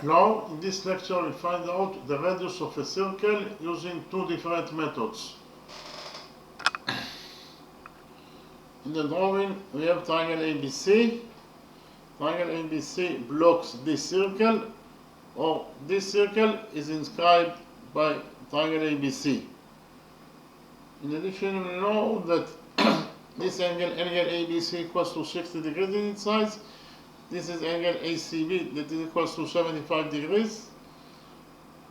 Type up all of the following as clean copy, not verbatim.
Now, in this lecture, we'll find out the radius of a circle using two different methods. In the drawing, we have triangle ABC. Triangle ABC blocks this circle, or this circle is inscribed by triangle ABC. In addition, we know that this angle ABC equals to 60 degrees in its size. This is angle ACB that is equals to 75 degrees.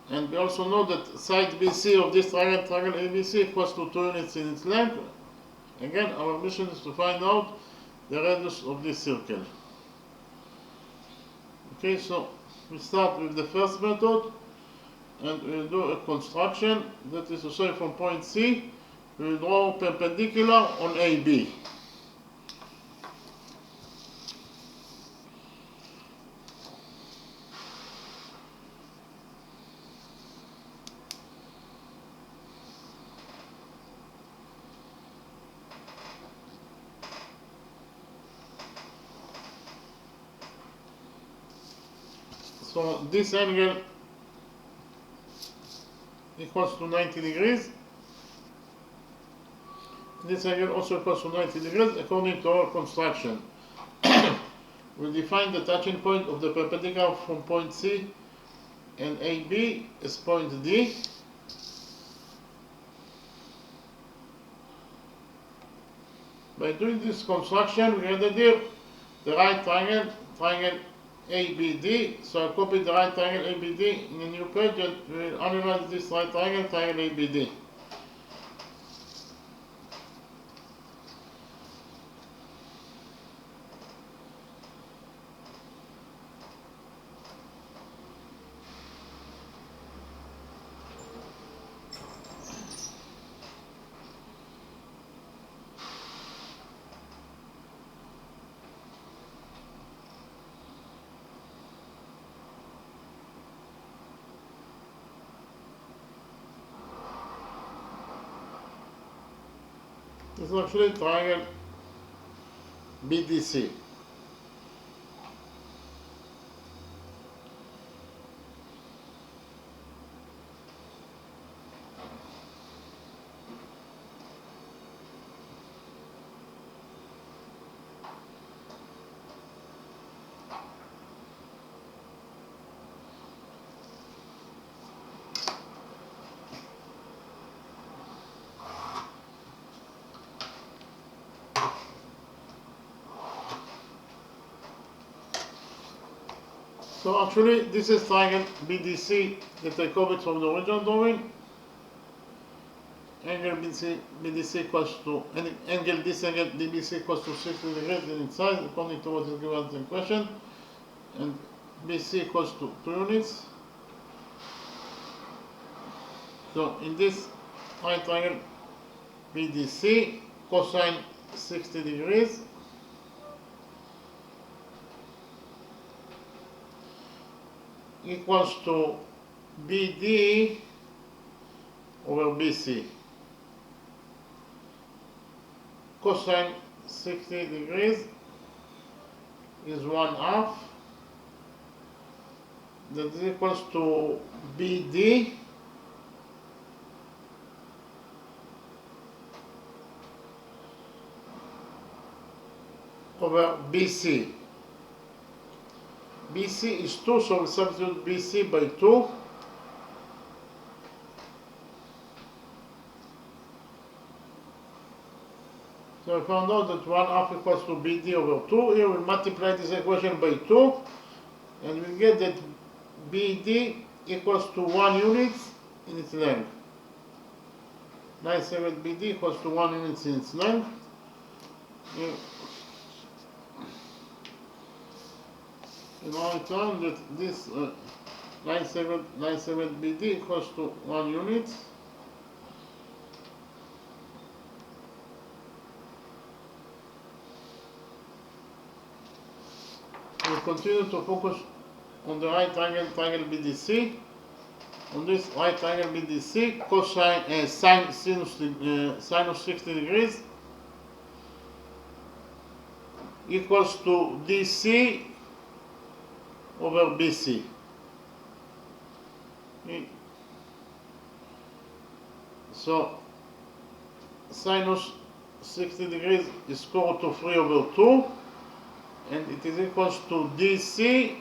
And we also know that side BC of this triangle ABC equals to 2 units in its length. Again, our mission is to find out the radius of this circle. Okay, so we start with the first method, and we'll do a construction. That is to say, from point C, we will draw perpendicular on AB. So this angle equals to 90 degrees. This angle also equals to 90 degrees according to our construction. We define the touching point of the perpendicular from point C and AB as point D. By doing this construction, we added here the right triangle, triangle ABD. So I copied the right triangle ABD in a new page, and we will analyze this right triangle, triangle ABD. This is actually triangle BDC. So actually, this is triangle BDC that I copied from the original drawing. Angle BDC equals to angle DBC equals to 60 degrees in its size according to what is given in the question, and BC equals to 2 units. So in this right triangle BDC, cosine 60 degrees equals to BD over BC. Cosine 60 degrees is 1/2. That is equals to BD over BC. BC is 2, so we substitute BC by 2. So we found out that 1/2 equals to BD over 2. Here we multiply this equation by 2, and we get that BD equals to 1 unit in its length. 97 BD equals to 1 unit in its length. And I found that this 97 BD equals to 1 unit. We continue to focus on the right triangle BDC. On this right triangle BDC, cosine sinus 60 degrees equals to DC over BC. Okay. So sinus 60 degrees is square root of 3 over 2, and it is equals to DC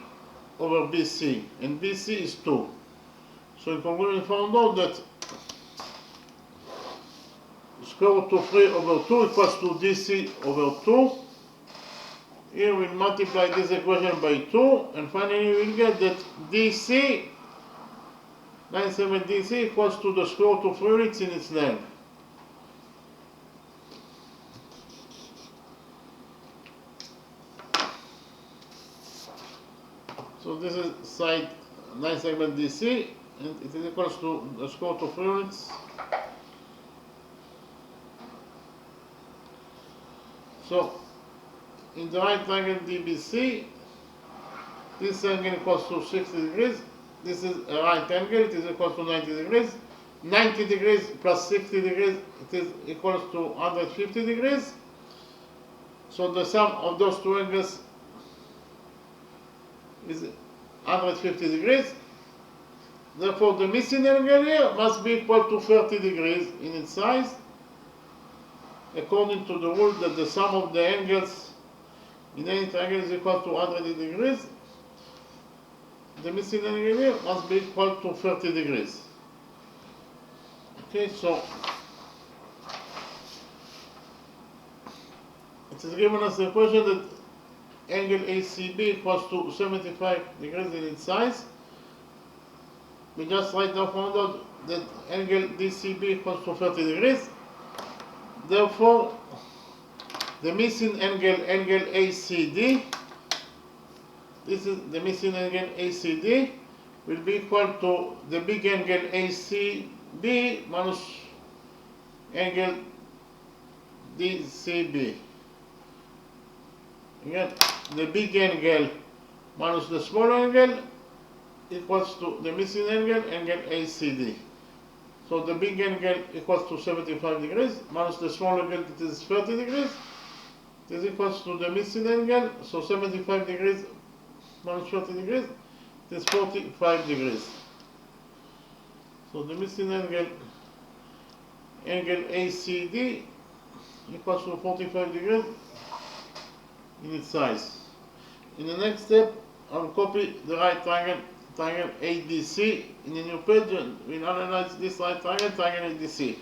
over BC, and BC is 2. So in conclusion, we found out that square root of 3 over 2 equals to DC over 2. Here we'll multiply this equation by 2, and finally we'll get that DC, 97 DC equals to the square root of 3 units in its length. So this is side 9 segment DC, and it is equals to the square root of 3 units. So in the right triangle DBC, this angle equals to 60 degrees. This is a right angle, it is equal to 90 degrees. 90 degrees plus 60 degrees, it is equals to 150 degrees. So the sum of those two angles is 150 degrees. Therefore, the missing angle here must be equal to 30 degrees in its size, according to the rule that the sum of the angles in any triangle is equal to 180 degrees. The missing angle here must be equal to 30 degrees. Okay, so it is given us the equation that angle ACB equals to 75 degrees in its size. We just right now found out that angle DCB equals to 30 degrees. Therefore, the missing angle, angle ACD, this is the missing angle ACD, will be equal to the big angle ACB minus angle DCB. Again, the big angle minus the small angle equals to the missing angle, angle ACD. So the big angle equals to 75 degrees minus the small angle, it is 30 degrees. It is equals to the missing angle, so 75 degrees minus 30 degrees, it is 45 degrees. So the missing angle, angle ACD equals to 45 degrees in its size. In the next step, I'll copy the right triangle, triangle ADC in a new page, and we'll analyze this right triangle, triangle ADC.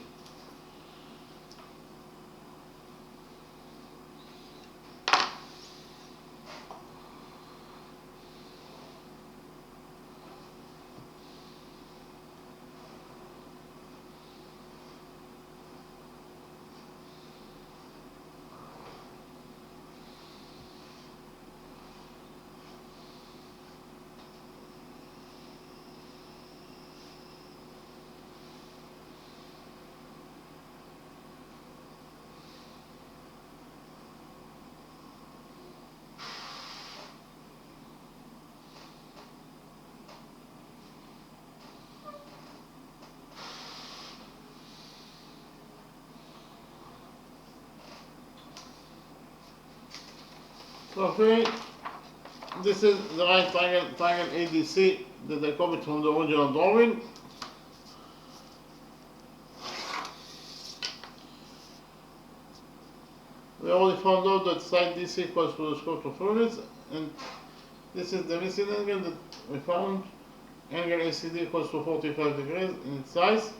So okay, this is the right triangle, triangle ADC that I copied from the original drawing. We already found out that side DC equals to the square root of 4 units, and this is the missing angle that we found. Angle ACD equals to 45 degrees in its size.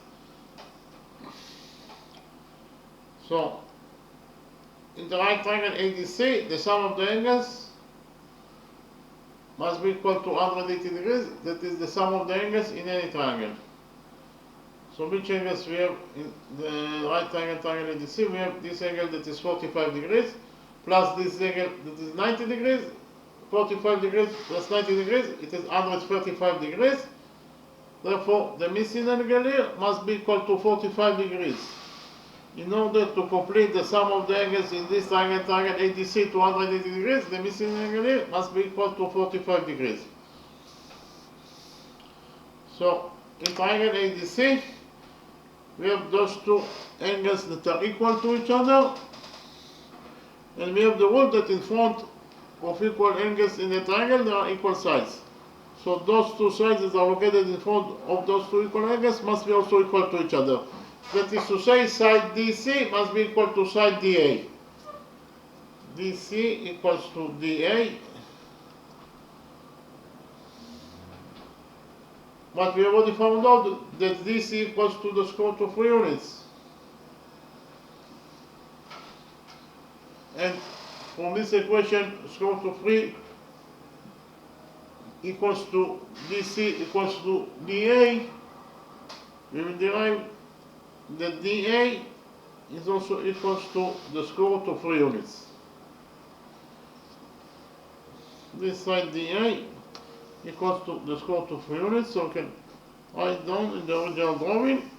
So in the right triangle ADC, the sum of the angles must be equal to 180 degrees. That is the sum of the angles in any triangle. So which angles we have in the right triangle, triangle ADC? We have this angle that is 45 degrees, plus this angle that is 90 degrees. 45 degrees plus 90 degrees, it is 135 degrees. Therefore, the missing angle here must be equal to 45 degrees. In order to complete the sum of the angles in this triangle, triangle ADC to 180 degrees, the missing angle here must be equal to 45 degrees. So, in triangle ADC, we have those two angles that are equal to each other, and we have the rule that in front of equal angles in the triangle, there are equal sides. So those two sides that are located in front of those two equal angles must be also equal to each other. That is to say, side DC must be equal to side DA. DC equals to DA. But we already found out that DC equals to the square root of 3 units. And from this equation, square root of 3 equals to DC equals to DA. We will derive that DA is also equals to the square root of 3 units. This side DA equals to the square root of 3 units, so we can write down in the original drawing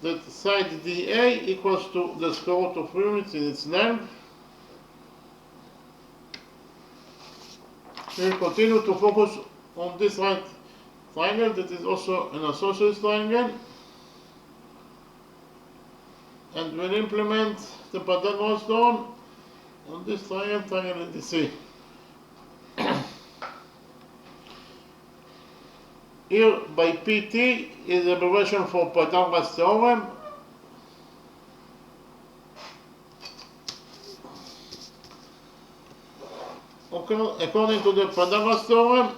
that side DA equals to the square root of 3 units in its length. We will continue to focus on this right triangle that is also an isosceles triangle, and we'll implement the Pythagoras theorem on this triangle, triangle ABC. Here by PT is the abbreviation for Pythagoras theorem. According to the Pythagoras theorem,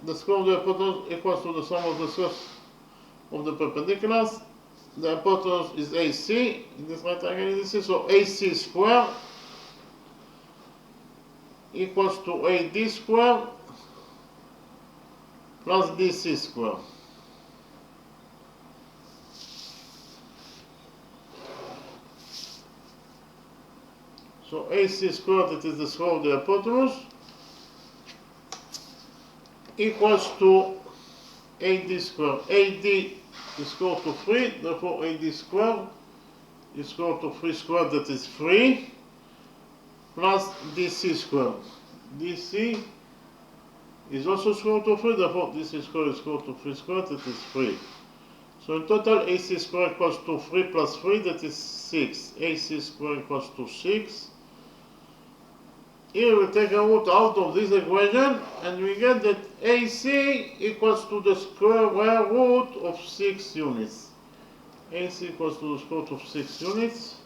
the square of the hypotenuse equals to the sum of the squares of the perpendiculars. The hypotenuse is AC in this right triangle ABC, so AC squared equals to AD squared plus DC squared. So AC squared, that is the square of the hypotenuse, equals to AD squared. AD is square root of 3, therefore AD squared is square root of 3 squared, that is 3, plus DC squared. DC is also square root of 3, therefore DC squared is square root of 3 squared, that is 3. So in total, AC squared equals to 3 plus 3, that is 6. AC squared equals to 6. Here we take a root out of this equation, and we get that AC equals to the square root of 6 units. AC equals to the square root of 6 units.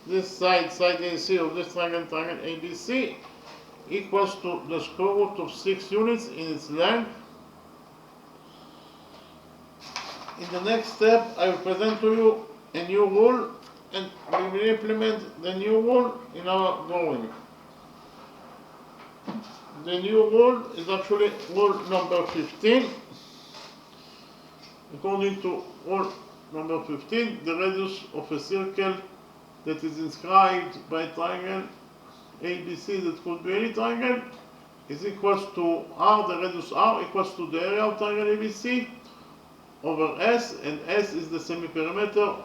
This side AC of this triangle, triangle ABC, equals to the square root of 6 units in its length. In the next step, I will present to you a new rule, and we will implement the new rule in our drawing. The new rule is actually rule number 15. According to rule number 15, the radius of a circle that is inscribed by a triangle ABC, that could be any triangle, is equals to R, the radius R equals to the area of triangle ABC over S, and S is the semi-perimeter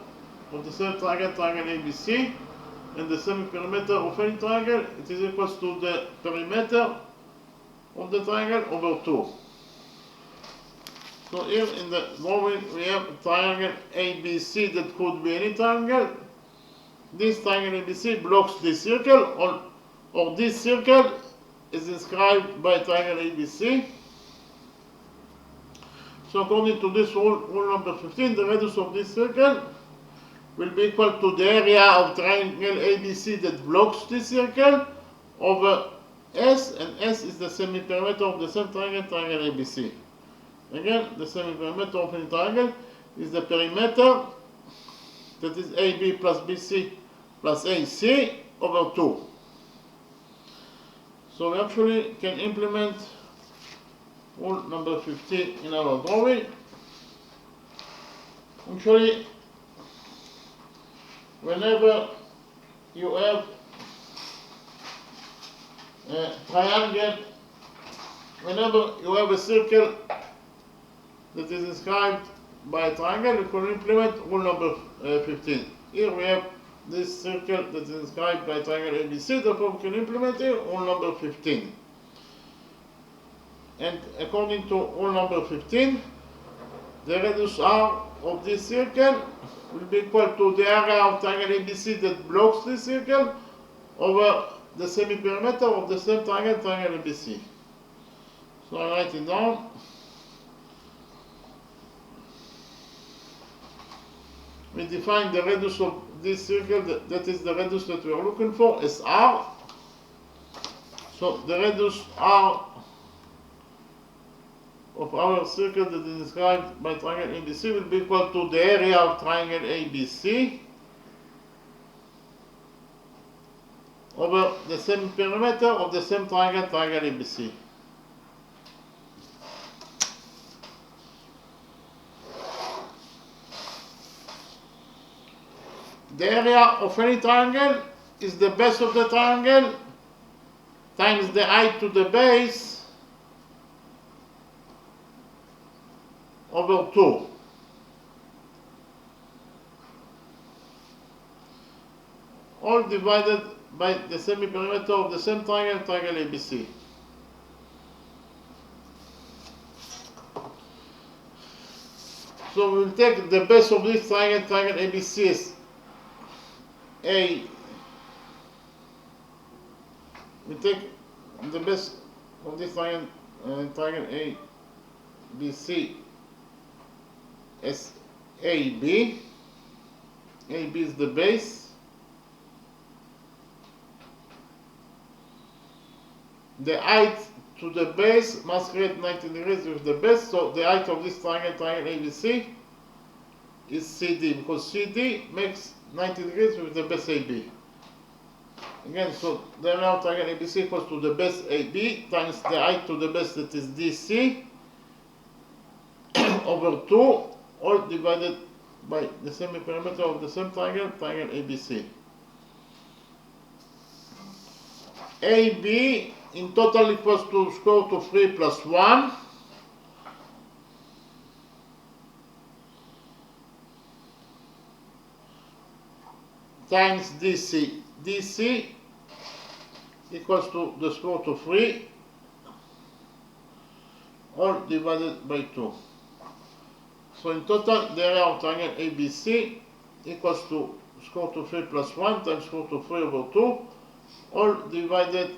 of the same triangle, triangle ABC, and the semi-perimeter of any triangle, it is equals to the perimeter of the triangle over 2. So here in the drawing we have a triangle ABC that could be any triangle. This triangle ABC blocks this circle, or this circle is inscribed by triangle ABC. So according to this rule, rule number 15, the radius of this circle will be equal to the area of triangle ABC that blocks this circle over S, and S is the semi-perimeter of the same triangle, triangle ABC. Again, the semi-perimeter of any triangle is the perimeter, that is AB plus BC plus AC over 2. So we actually can implement rule number 15 in our drawing. Actually, whenever you have a triangle, whenever you have a circle that is inscribed by a triangle, you can implement rule number 15. Here we have this circle that is inscribed by triangle ABC, therefore we can implement here rule number 15. And according to rule number 15, the radius R of this circle will be equal to the area of triangle ABC that blocks this circle over the semi-perimeter of the same triangle, triangle ABC. So I write it down. We define the radius of this circle, that is the radius that we are looking for, as R. So the radius R of our circle that is described by triangle ABC will be equal to the area of triangle ABC over the same perimeter of the same triangle, triangle ABC. The area of any triangle is the base of the triangle times the height to the base over 2. All divided by the semi-perimeter of the same triangle, triangle ABC. So we will take the base of this triangle, triangle ABC as A. We take the base of this triangle, triangle ABC as AB. AB is the base. The height to the base must create 90 degrees with the base, so the height of this triangle, triangle ABC, is CD, because CD makes 90 degrees with the base AB. Again, so the area of triangle ABC equals to the base AB times the height to the base, that is DC, over 2, all divided by the semi-perimeter of the same triangle, triangle ABC. AB in total equals to square root of 3 plus 1. Times DC. DC equals to the square root of 3, all divided by 2. So in total, the area of triangle ABC equals to square root of 3 plus 1 times square root of 3 over 2, all divided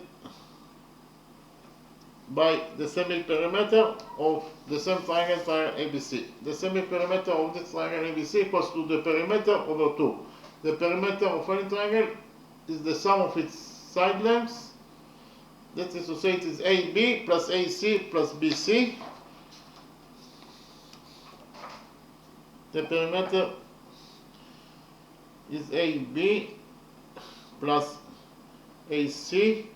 by the semi-perimeter of the same triangle, triangle ABC. The semi-perimeter of this triangle ABC equals to the perimeter over 2. The perimeter of any triangle is the sum of its side lengths. That is to say, it is AB plus AC plus BC. The perimeter is AB plus AC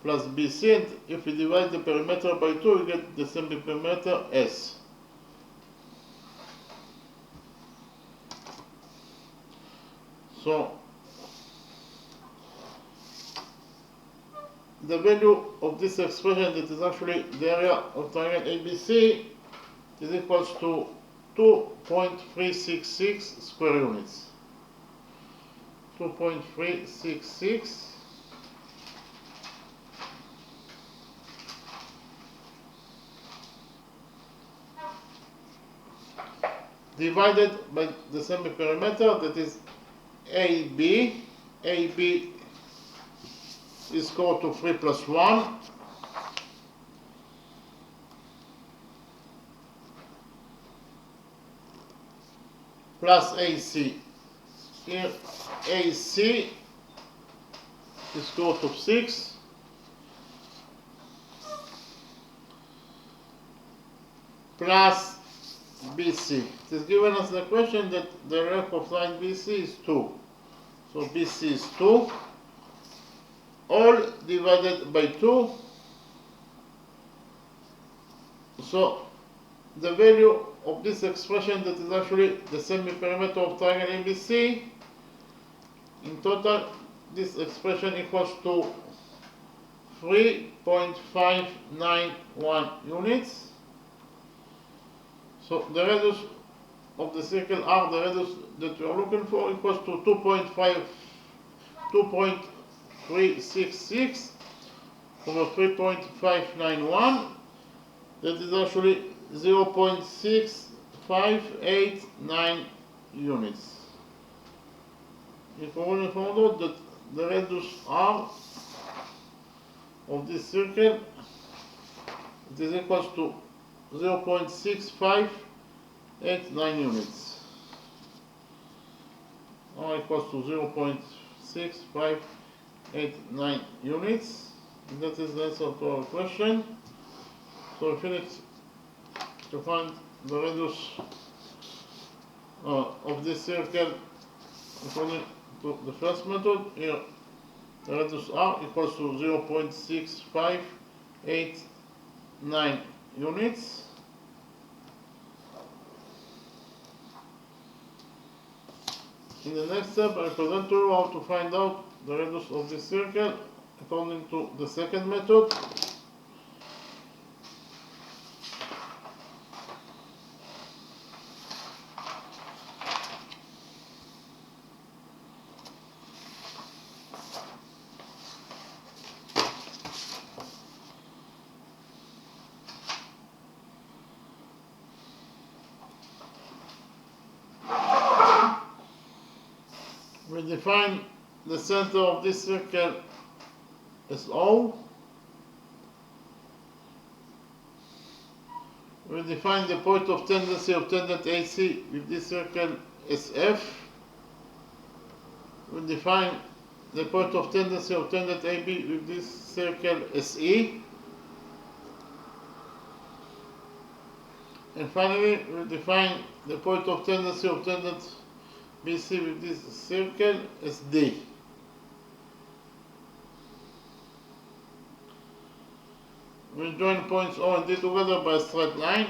plus BC, and if we divide the perimeter by 2, we get the semi-perimeter S. So the value of this expression, that is actually the area of triangle ABC, is equals to 2.366 square units. 2.366 divided by the semi-perimeter, that is AB. AB is equal to 3 plus 1. Plus AC. Here AC is equal to 6. Plus BC. It is given us the question that the length of line BC is 2. So BC is 2. All divided by 2. So the value of this expression, that is actually the semi-perimeter of triangle ABC, in total this expression equals to 3.591 units. So the radius of the circle R, the radius that we are looking for, equals to 2.366 over 3.591. That is actually 0.6589 units. If we only found out that the radius r of this circle, it is equals to 0.6589 units. R equals to 0.6589 units. And that is the answer to our question. So we finish to find the radius of this circle according to the first method. Here the radius r equals to 0.6589 units. In the next step, I present to you how to find out the radius of this circle according to the second method. We define the center of this circle as O. We define the point of tendency of tangent AC with this circle as F. We define the point of tendency of tangent AB with this circle as E. And finally, we define the point of tendency of tangent BC with this circle as D. We join points O and D together by a straight line.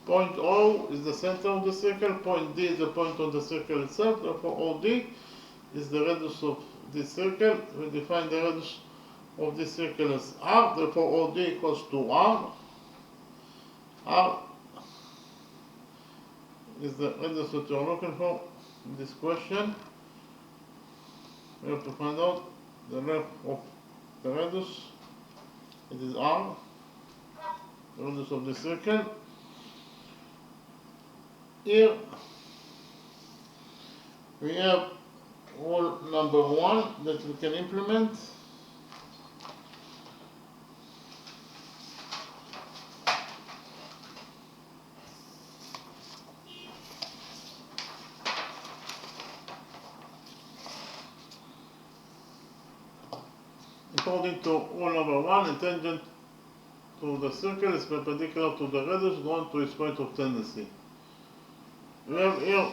Point O is the center of the circle, point D is the point on the circle itself, therefore OD is the radius of this circle. We define the radius of this circle as R, therefore OD equals to R. R is the radius that you are looking for in this question. We have to find out the length of the radius. It is R, the radius of the circle. Here we have rule number 1 that we can implement. According to rule number 1, a tangent to the circle is perpendicular to the radius drawn to its point of tendency. We have here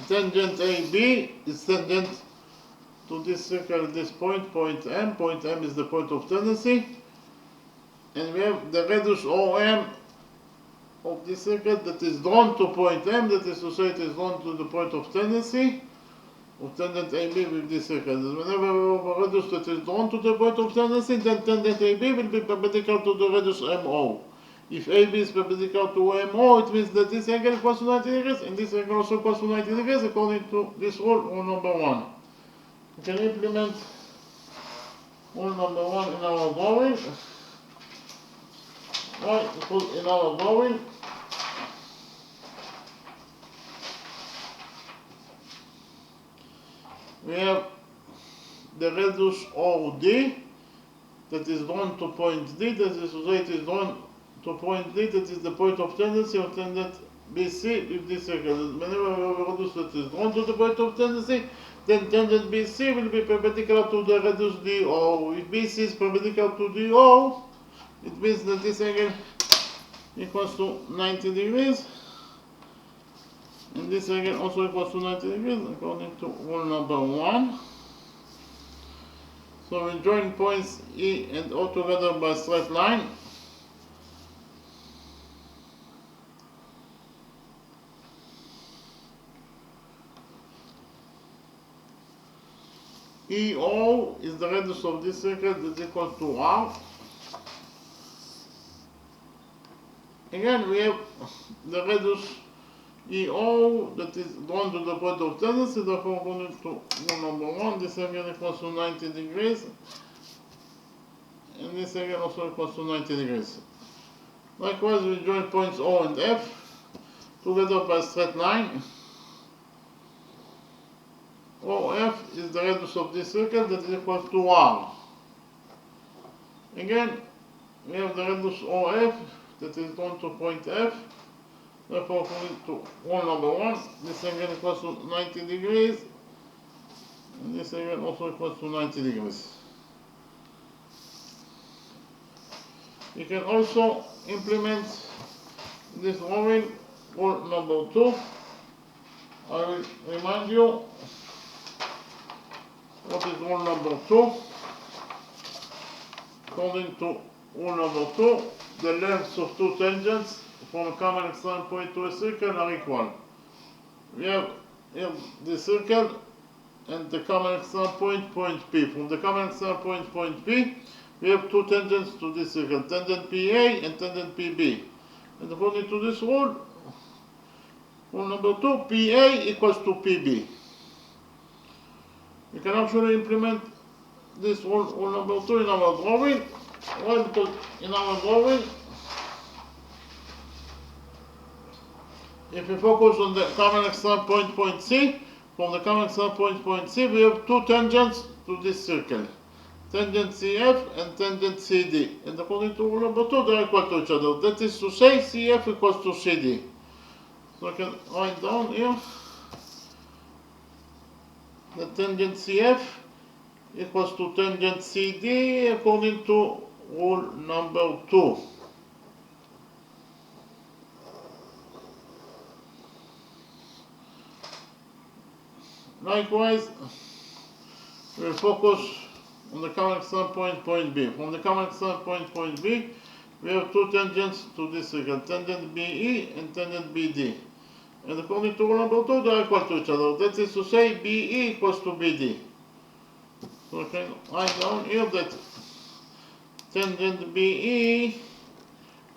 tangent AB is tangent to this circle at this point, point M. Point M is the point of tendency. And we have the radius OM of this circle that is drawn to point M, that is to say it is drawn to the point of tendency of tangent AB with this circle. Whenever we have a radius that is drawn to the point of tendency, then tangent AB will be perpendicular to the radius MO. If AB is perpendicular to MO, it means that this angle equals to 90 degrees, and this angle also equals to 90 degrees, according to this rule number 1. We can implement rule number 1 in our drawing. Right, because in our drawing, we have the radius OD that is drawn to point D, that is to say it is drawn to point D, that is the point of tendency of tangent BC with this circle. Whenever we have a radius that is drawn to the point of tendency, then tangent BC will be perpendicular to the radius DO. If BC is perpendicular to DO, it means that this angle equals to 90 degrees. And this angle also equals to 90 degrees according to rule number 1. So we join points E and O together by a straight line. EO is the radius of this circle that is equal to R. Again, we have the radius EO that is drawn to the point of tendency, therefore according to rule number 1, this angle equals to 90 degrees. and this angle also equals to 90 degrees. Likewise, we join points O and F together by a straight line. OF is the radius of this circle, that is equal to R. Again, we have the radius OF that is going to point F. Therefore, according to rule number 1, this angle equals to 90 degrees, and this angle also equals to 90 degrees. You can also implement this drawing, rule number 2. I will remind you what is rule number 2. According to rule number 2, the lengths of two tangents from a common external point to a circle are equal. We have here the circle and the common external point, point P. From the common external point, point P, we have two tangents to this circle, tangent PA and tangent PB. And according to this rule, rule number 2, PA equals to PB. We can actually implement this rule number 2 in our drawing. Why? Because in our drawing, if we focus on the common external point, point C, from the common external point, point C, we have two tangents to this circle, tangent CF and tangent CD. And according to rule number 2, they are equal to each other. That is to say, CF equals to CD. So I can write down here the tangent CF equals to tangent CD according to rule number 2. Likewise, we'll focus on the common external point, point B. From the common external point, point B, we have two tangents to this circle, tangent BE and tangent BD. And according to rule number 2, they are equal to each other. That is to say, BE equals to BD. So I can write down here that tangent BE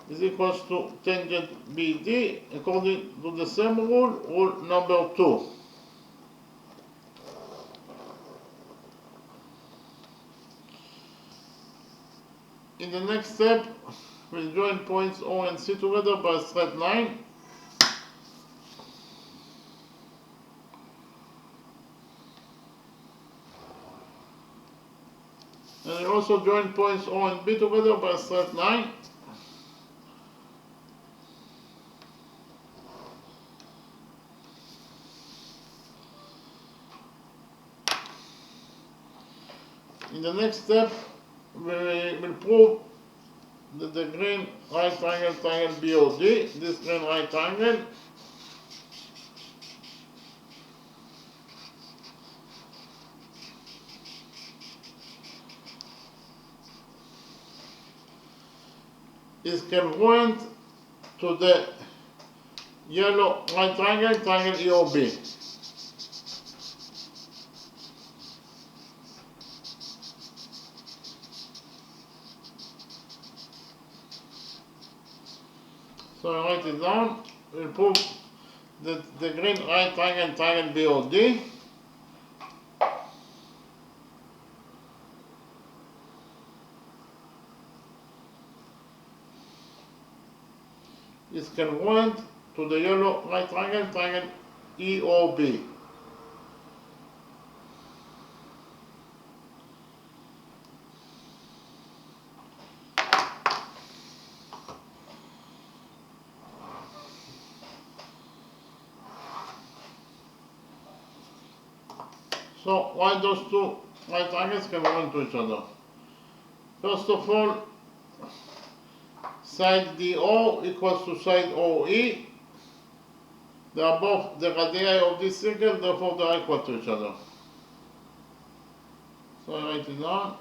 is equals to tangent BD according to the same rule, rule number 2. In the next step, we'll join points O and C together by a straight line. And we also join points O and B together by a straight line. In the next step, we will prove that the green right triangle, triangle BOD, this green right triangle, is congruent to the yellow right triangle, triangle EOB. So I write it down. We'll prove that the green right triangle, triangle BOD is congruent to the yellow right triangle, triangle EOB. So why those two right triangles congruent to each other? First of all, side DO equals to side OE. They are both the radii of this circle, therefore they are equal to each other. So I write it down.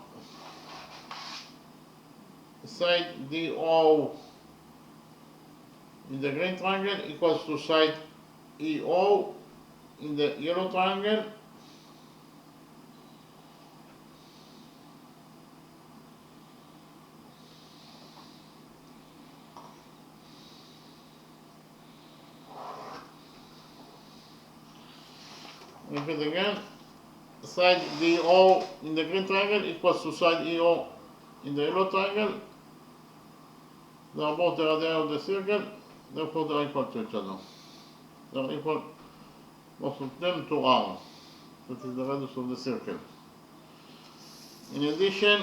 Side DO in the green triangle equals to side EO in the yellow triangle. Repeat again. Side DO in the green triangle equals to side EO in the yellow triangle, they are both the radii of the circle, therefore they are equal to each other. They are equal, both of them, to r. That is the radius of the circle. In addition,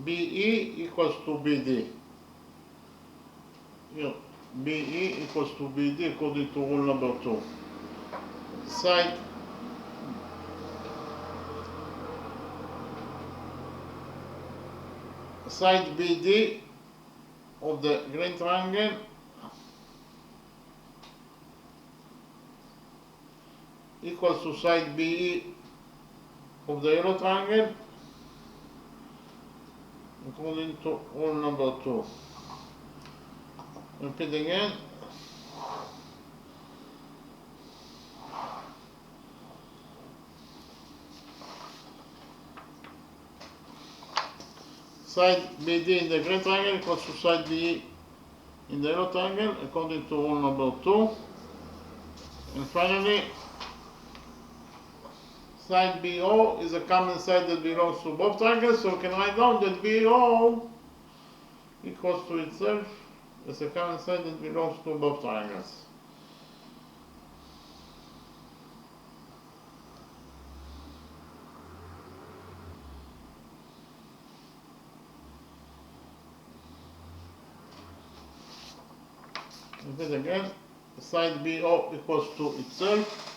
BE equals to BD. Here, BE equals to BD according to rule number 2. Side BD of the green triangle equals to side BE of the yellow triangle according to rule number 2. Repeat again. Side BD in the green triangle equals to side BE in the yellow triangle according to rule number 2. And finally, side BO is a common side that belongs to both triangles, so we can write down that BO equals to itself as a common side that belongs to both triangles. Repeat again, side BO equals to itself.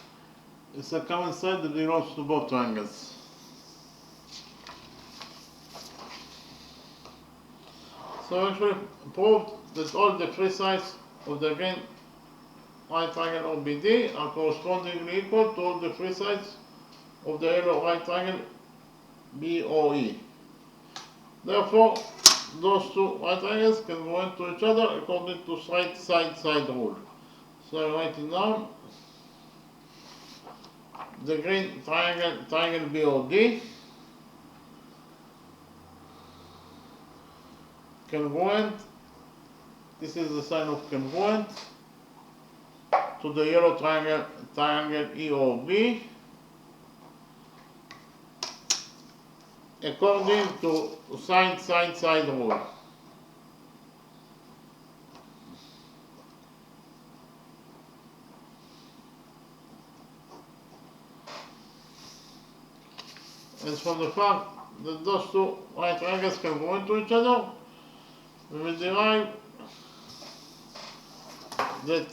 It's a common side that belongs to both triangles. So actually proved that all the three sides of the green right triangle OBD are correspondingly equal to all the three sides of the yellow right triangle BOE. Therefore, those two right triangles can go into each other according to right side rule. So I write it down. The green triangle BOD congruent, this is the sign of congruent, to the yellow triangle EOB according to side rule. As for the fact that those two right triangles can go into each other, we will derive that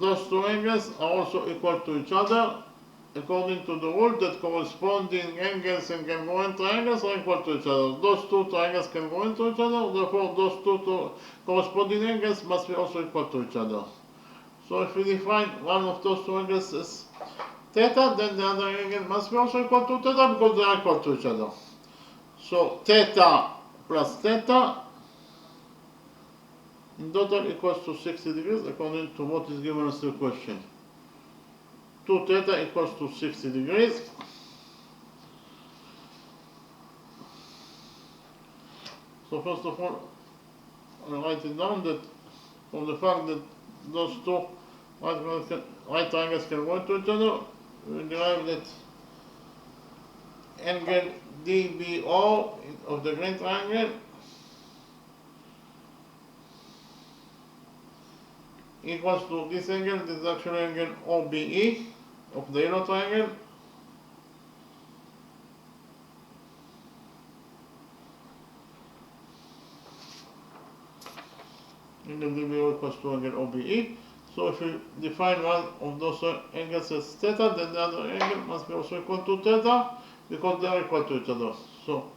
those two angles are also equal to each other according to the rule that corresponding angles and congruent triangles are equal to each other. Those two triangles can go into each other, therefore those two corresponding angles must be also equal to each other. So if we define one of those two angles as theta, then the other angle must be also equal to theta because they are equal to each other. So theta plus theta in total equals to 60 degrees according to what is given us the question. 2 theta equals to 60 degrees. So first of all, I write it down that from the fact that those two right triangles can go into each other, we derive that angle DBO of the green triangle equals to this angle. This is actually angle OBE of the yellow triangle. Angle DBO equals to angle OBE. So if we define one of those angles as theta, then the other angle must be also equal to theta because they are equal to each other. So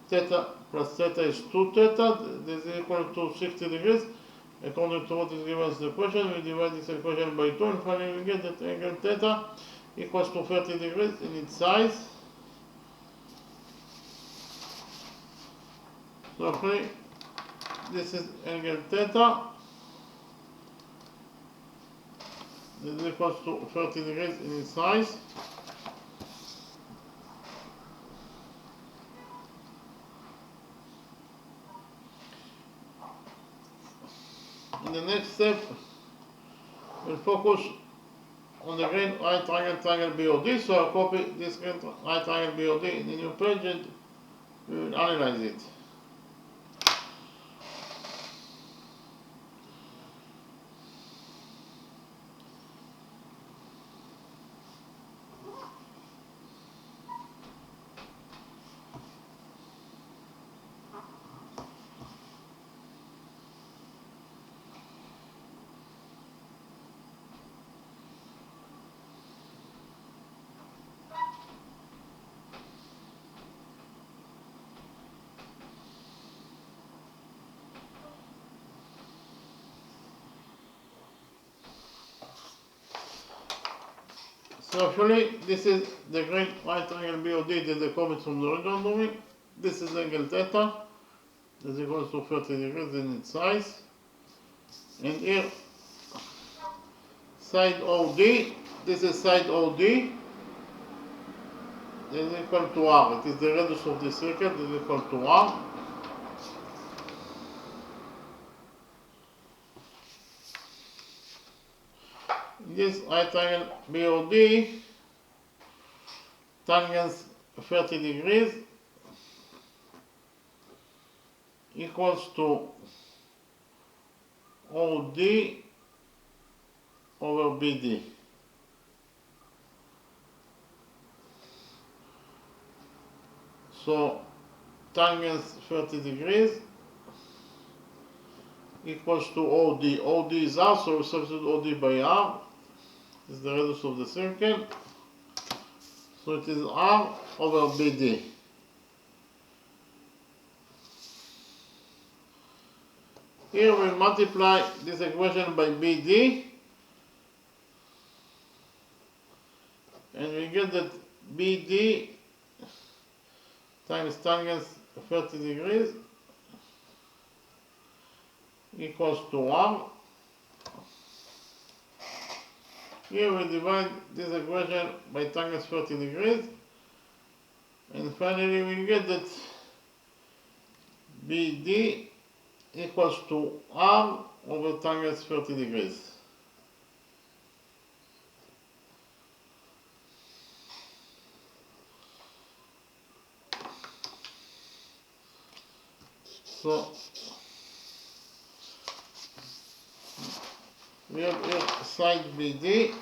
theta plus theta is 2 theta. This is equal to 60 degrees. According to what is given as the equation, we divide this equation by 2 and finally we get that angle theta equals to 30 degrees in its size. So okay, this is angle theta. This is equals to 30 degrees in its size. In the next step, we'll focus on the green right triangle BOD, so I'll copy this green right triangle BOD in the new page and we will analyze it. So actually, this is the green right triangle BOD that they copied from the original drawing. This is angle theta, is equals to 30 degrees in its size. And here, side OD, this is side OD, is equal to R. It is the radius of the circle, is equal to R. This right triangle BOD, tangents 30 degrees equals to OD over BD. So tangents 30 degrees equals to OD. OD is R, so we substitute OD by R. Is the radius of the circle. So it is R over BD. Here we multiply this equation by BD and we get that BD times tangents 30 degrees equals to R. Here we divide this equation by tangents 30 degrees and finally we get that BD equals to R over tangents 30 degrees. So we have here side BD.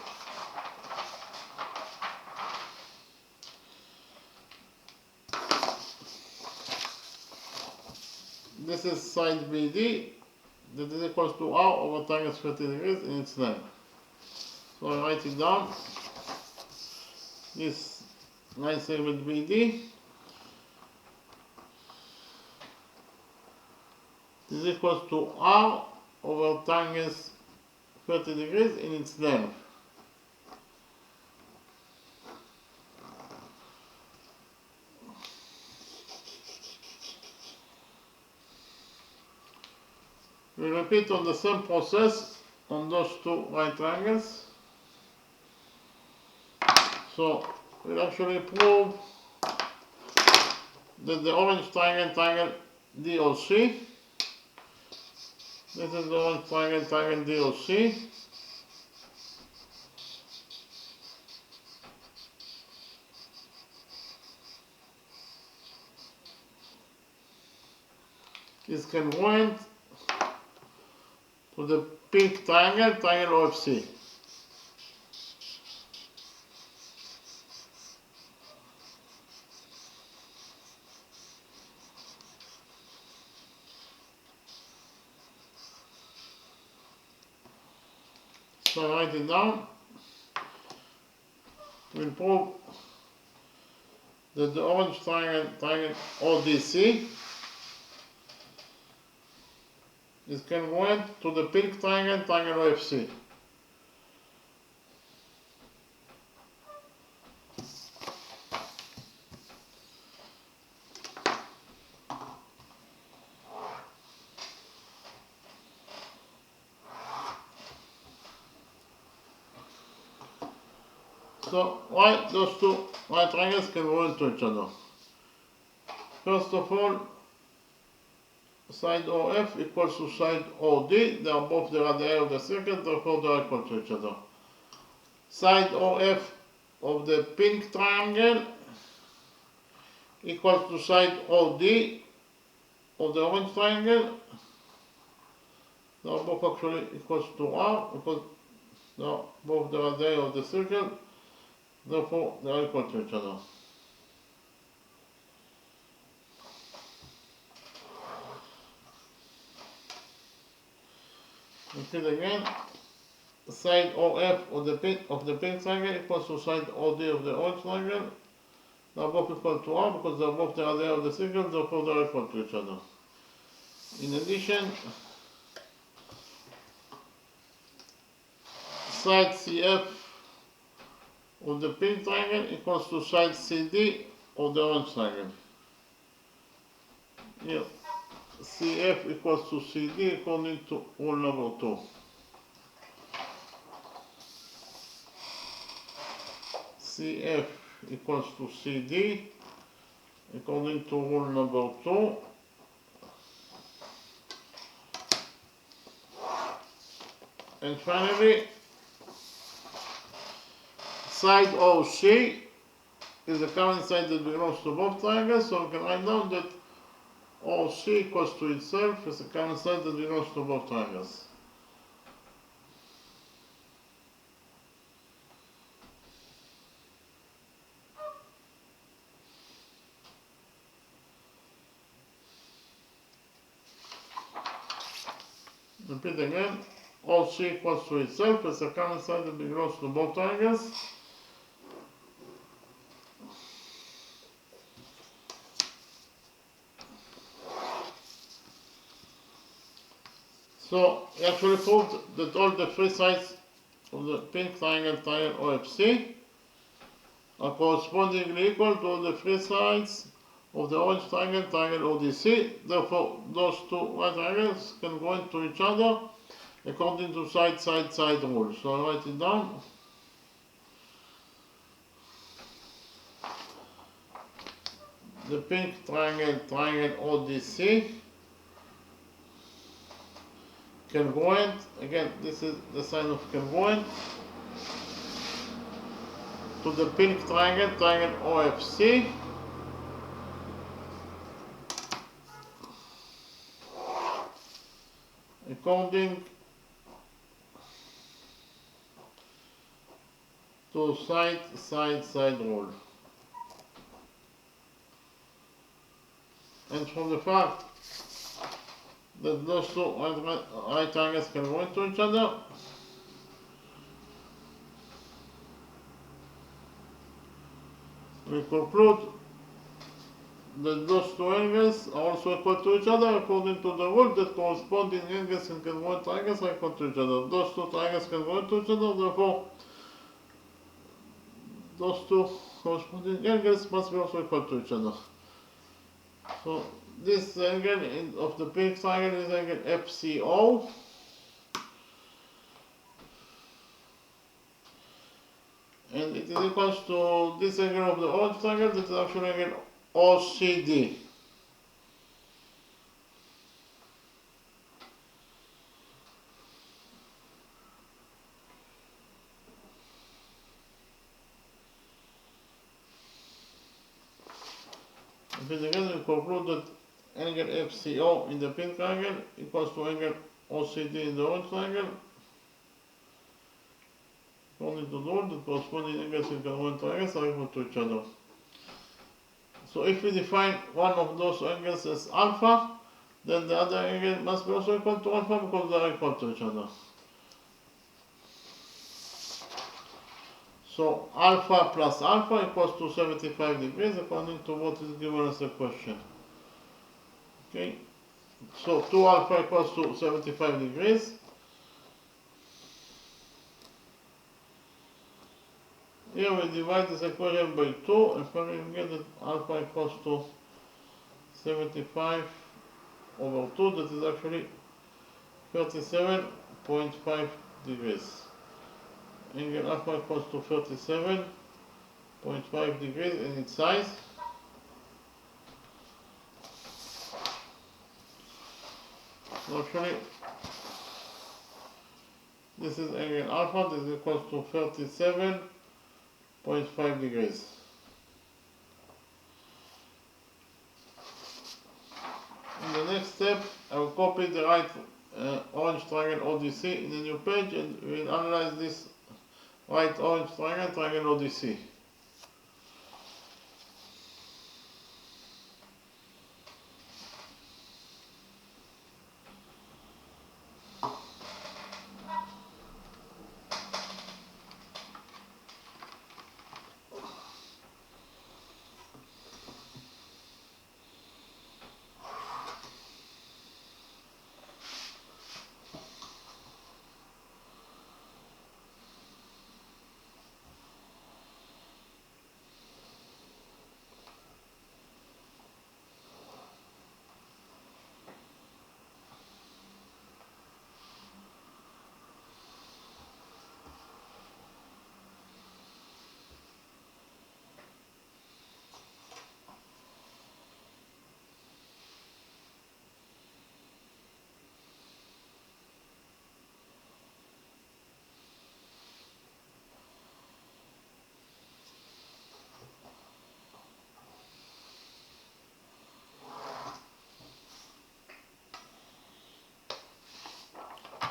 This is side BD that is equals to R over tangents 30 degrees in its length. So I write it down. This line segment BD is equals to R over tangents 30 degrees in its length. We repeat on the same process on those two right triangles. So we'll actually prove that the orange triangle DOC, this is the orange triangle DOC, is congruent to the pink triangle OFC. So I write it down. We'll prove that the orange triangle ODC is congruent to the pink triangle OFC. So why those two right triangles congruent to each other? First of all, side OF equals to side OD. They are both the radii of the circle, therefore they are equal to each other. side OF of the pink triangle equals to side OD of the orange triangle. They are both actually equals to R because they are both the radii of the circle, therefore they are equal to each other. Repeat again. Side OF of the pink triangle equals to side OD of the orange triangle. They are both equal to R because they are both the radii of the circle, therefore they are equal to each other. In addition, side CF of the pink triangle equals to side CD of the orange triangle. Here, CF equals to CD according to rule number 2. CF equals to CD according to rule number 2. And finally, side OC is the common side that belongs to both triangles, so we can write down that OC equals to itself as a common side that belongs to both triangles. Repeat again. OC equals to itself as a common side that belongs to both triangles. So we actually proved that all the three sides of the pink triangle OFC are correspondingly equal to all the three sides of the orange triangle ODC. Therefore, those two right triangles can go into each other according to side rule. So I'll write it down. The pink triangle ODC congruent, again this is the sign of congruent, to the pink triangle OFC according to side rule. And from the fact that those two right triangles can go into each other, we conclude that those two angles are also equal to each other according to the rule that corresponding angles in congruent triangles are equal to each other. Those two triangles can go into each other, therefore those two corresponding angles must be also equal to each other. So this angle of the pink triangle is angle FCO. And it is equal to this angle of the orange triangle, that is actually angle OCD. Because again we conclude that angle FCO in the pink triangle equals to angle OCD in the orange triangle. According to the rule, the corresponding angles in congruent triangles are equal to each other. So if we define one of those angles as alpha, then the other angle must be also equal to alpha because they are equal to each other. So alpha plus alpha equals to 75 degrees according to what is given as a question. Okay, so 2 alpha equals to 75 degrees. Here we divide this equation by 2 and finally we get that alpha equals to 75 over 2, that is actually 37.5 degrees. Angle alpha equals to 37.5 degrees in its size. So actually This is angle alpha, this is equal to 37.5 degrees. In the next step, I will copy the right orange triangle ODC in a new page, and we will analyze this right orange triangle, triangle ODC.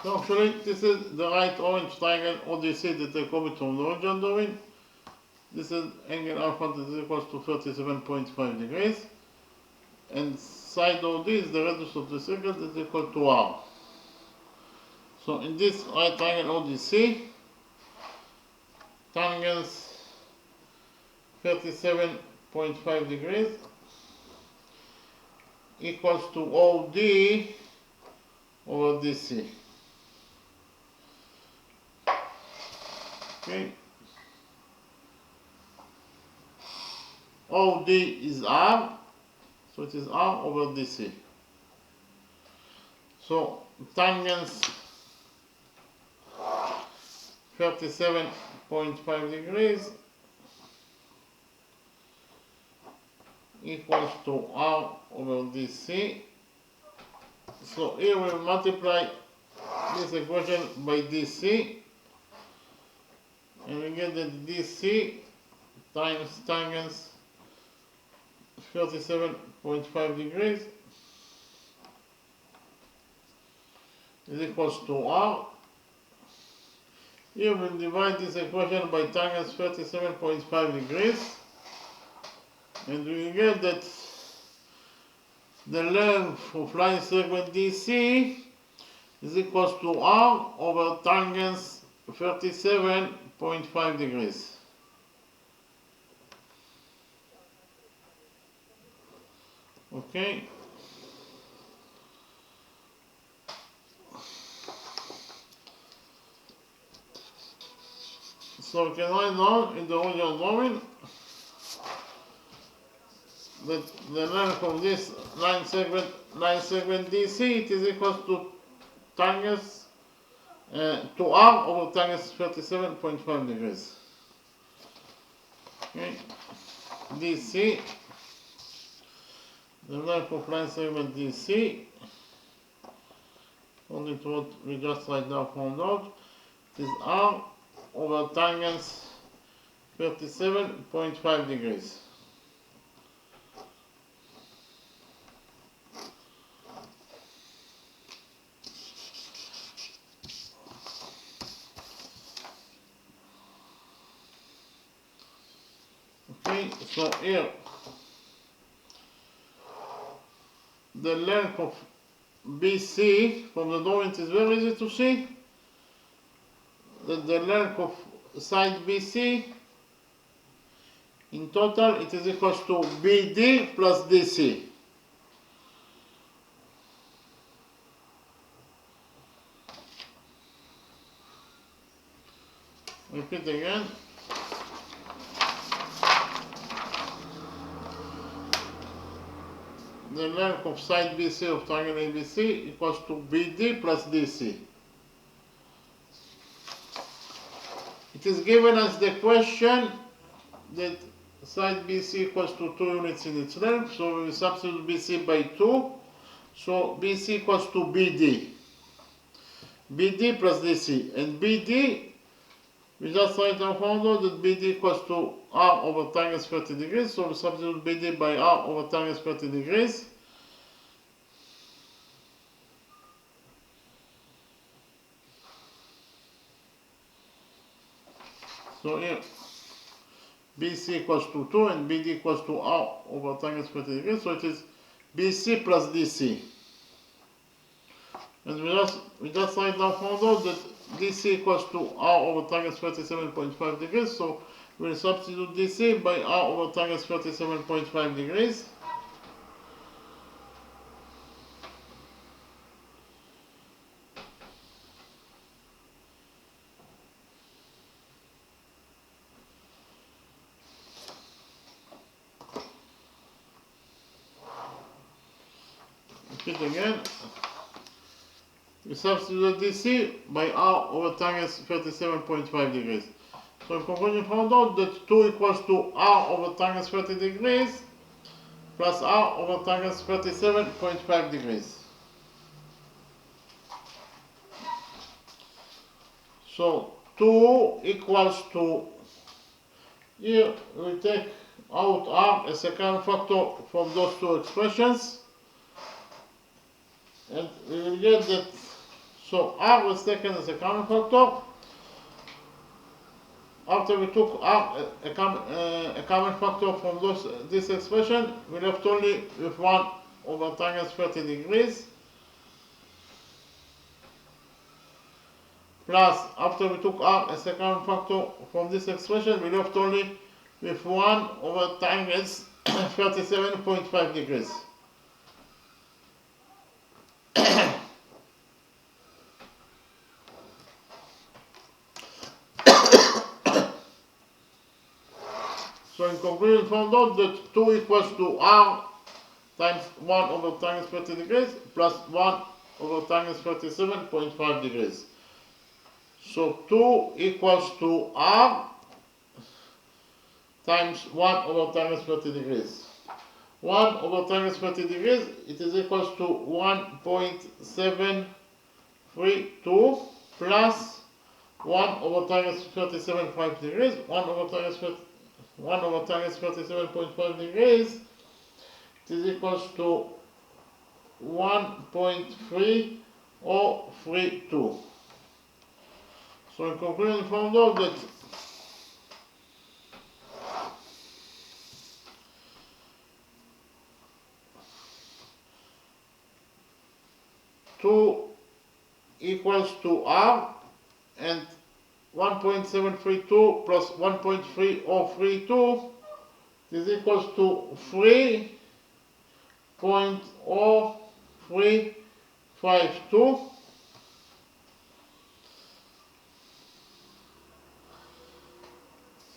So actually, this is the right orange triangle ODC that I copied from the original drawing. This is angle alpha that is equal to 37.5 degrees. And side OD is the radius of the circle that is equal to R. So in this right triangle ODC, tangents 37.5 degrees equals to OD over DC. Okay. OD is R, so it is R over DC. So tangents 37.5 degrees equals to R over DC. So here we multiply this equation by DC, and we get that DC times tangents 37.5 degrees is equals to R. Here we'll divide this equation by tangents 37.5 degrees, and we get that the length of line segment DC is equals to R over tangents 37.5 degrees. Okay. So we can write down in the original drawing that the length of this line segment DC, it is equal to tangents to R over tangents 37.5 degrees. Okay. DC, the length of line segment DC, only to what we just right now found out, it is R over tangents 37.5 degrees. Okay, so here the length of BC from the drawing is very easy to see that the length of side BC in total it is equal to BD plus DC. Repeat again. The length of side BC of triangle ABC equals to BD plus DC. It is given as the question that side BC equals to 2 units in its length, so we substitute BC by 2, so BC equals to BD. BD plus DC. And BD, we just write down found out that BD equals to R over tangent 30 degrees. So we substitute BD by R over tangent 30 degrees. So here, BC equals to 2 and BD equals to R over tangent 30 degrees. So it is BC plus DC. And we just write down found out that DC equals to R over tangent 37.5 degrees. So we'll substitute DC by R over tangent 37.5 degrees. Repeat again. We substitute DC by R over tangent 37.5 degrees. So in conclusion, found out that 2 equals to R over tangent 30 degrees plus R over tangent 37.5 degrees. So 2 equals to, here we take out R as a common factor from those two expressions. And we will get that, so R was taken as a common factor. After we took R, a common factor from this expression, we left only with 1 over tangent 30 degrees. Plus, after we took R as a common factor from this expression, we left only with 1 over tangent 37.5 degrees. So in conclusion, found out that 2 equals to R times 1 over tangent 30 degrees plus 1 over tangent 37.5 degrees. So 2 equals to R times 1 over tangent 30 degrees. 1 over tangent 30 degrees, it is equals to 1.732 plus 1 over tangent 37.5 degrees. 1 over tangent 37.5 degrees, it is equals to 1.3032. So in conclusion, we found out that two equals to R, and 1.732 plus 1.3032 is equals to 3.0352.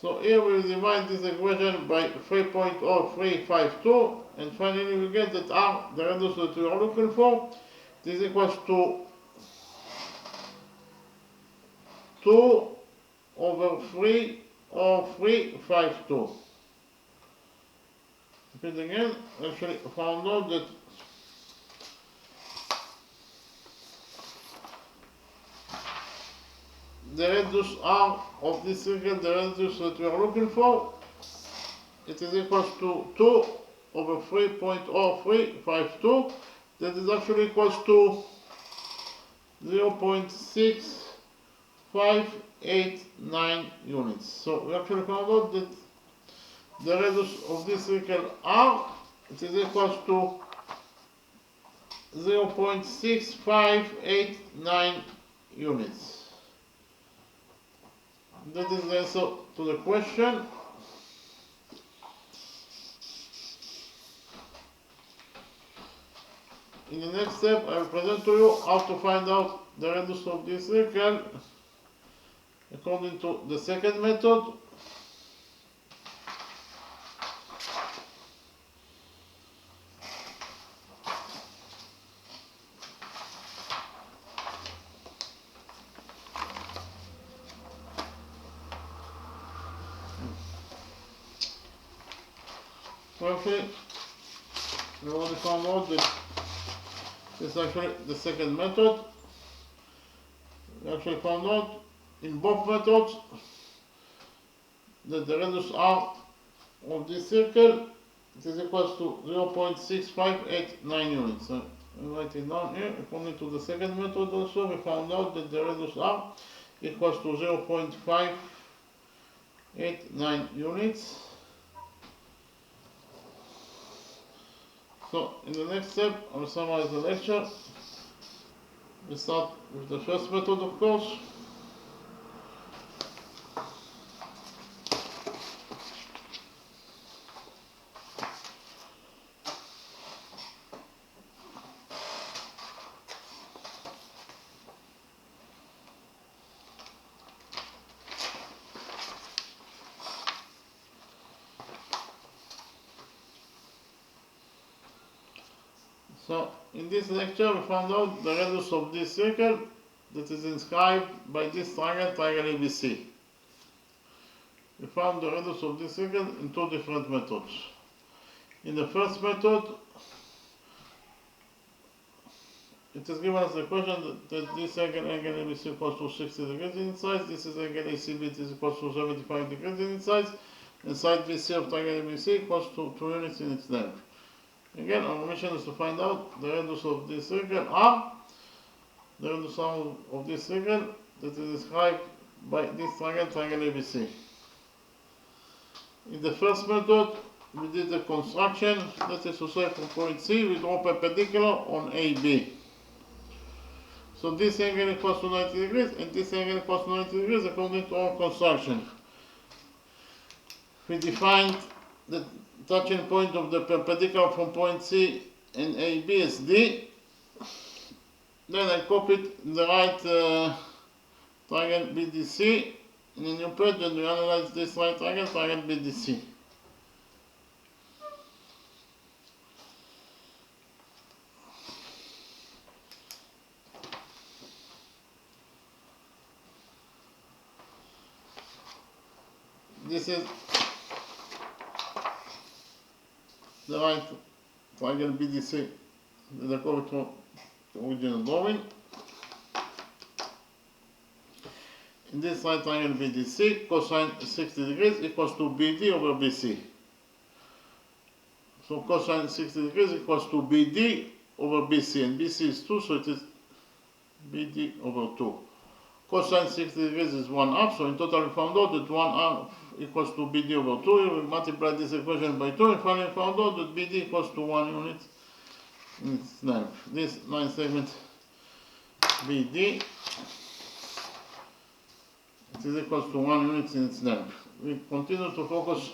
So here we divide this equation by 3.0352, and finally we get that R, the radius that we are looking for, is equals to 2 over 3.0352. Repeat again, actually found out that the radius R of this circle, the radius that we are looking for, it is equals to 2 over 3.0352. That is actually equals to 0.6589 units. So we actually found out that the radius of this circle R, it is equals to 0.6589 units. That is the answer to the question. In the next step, I will present to you how to find out the radius of this circle according to the second method. Okay, we already found out that this is actually the second method. we actually found out in both methods that the radius r of this circle is equals to 0.6589 units. So I write it down here. According to the second method also, we found out that the radius r equals to 0.589 units. So in the next step, I will summarize the lecture. We start with the first method, of course. So in this lecture we found out the radius of this circle that is inscribed by this triangle, triangle ABC. We found the radius of this circle in two different methods. In the first method, it is given us the question that this angle ABC equals to 60 degrees in size, this is angle ACB is equals to 75 degrees in size, and side BC of triangle ABC equals to 2 units in its length. Again, our mission is to find out the radius of this circle R, the radius of this circle that is described by this triangle, triangle ABC. In the first method, we did the construction, that is to say from point C, we draw perpendicular on AB. So this angle equals to 90 degrees and this angle equals to 90 degrees according to our construction. We defined the touching point of the perpendicular from point C and AB as D. Then I copied the right triangle BDC in a new page and we analyze this right triangle, triangle BDC. This is the right triangle BDC that I copied from the original drawing. In this right triangle BDC, cosine 60 degrees equals to BD over BC. So cosine 60 degrees equals to BD over BC, and BC is 2, so it is BD over 2. Cosine 60 degrees is 1/2, so in total we found out that 1/2 equals to BD over 2. We multiply this equation by 2 and finally found out that BD equals to 1 unit in its length. This line segment BD it is equals to 1 unit in its length. We continue to focus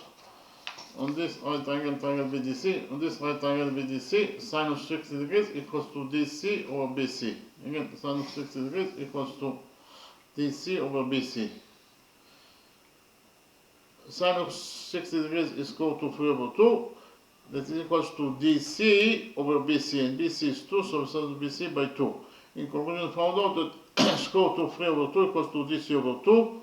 on this right triangle, triangle BDC. On this right triangle BDC, sine of 60 degrees equals to DC over BC. Again, sine of 60 degrees equals to DC over BC. Sine of 60 degrees is equal to 3 over 2. That is equals to DC over BC, and BC is 2, so we solve BC by 2. In conclusion, found out that square root of 3 over 2 equals to DC over 2.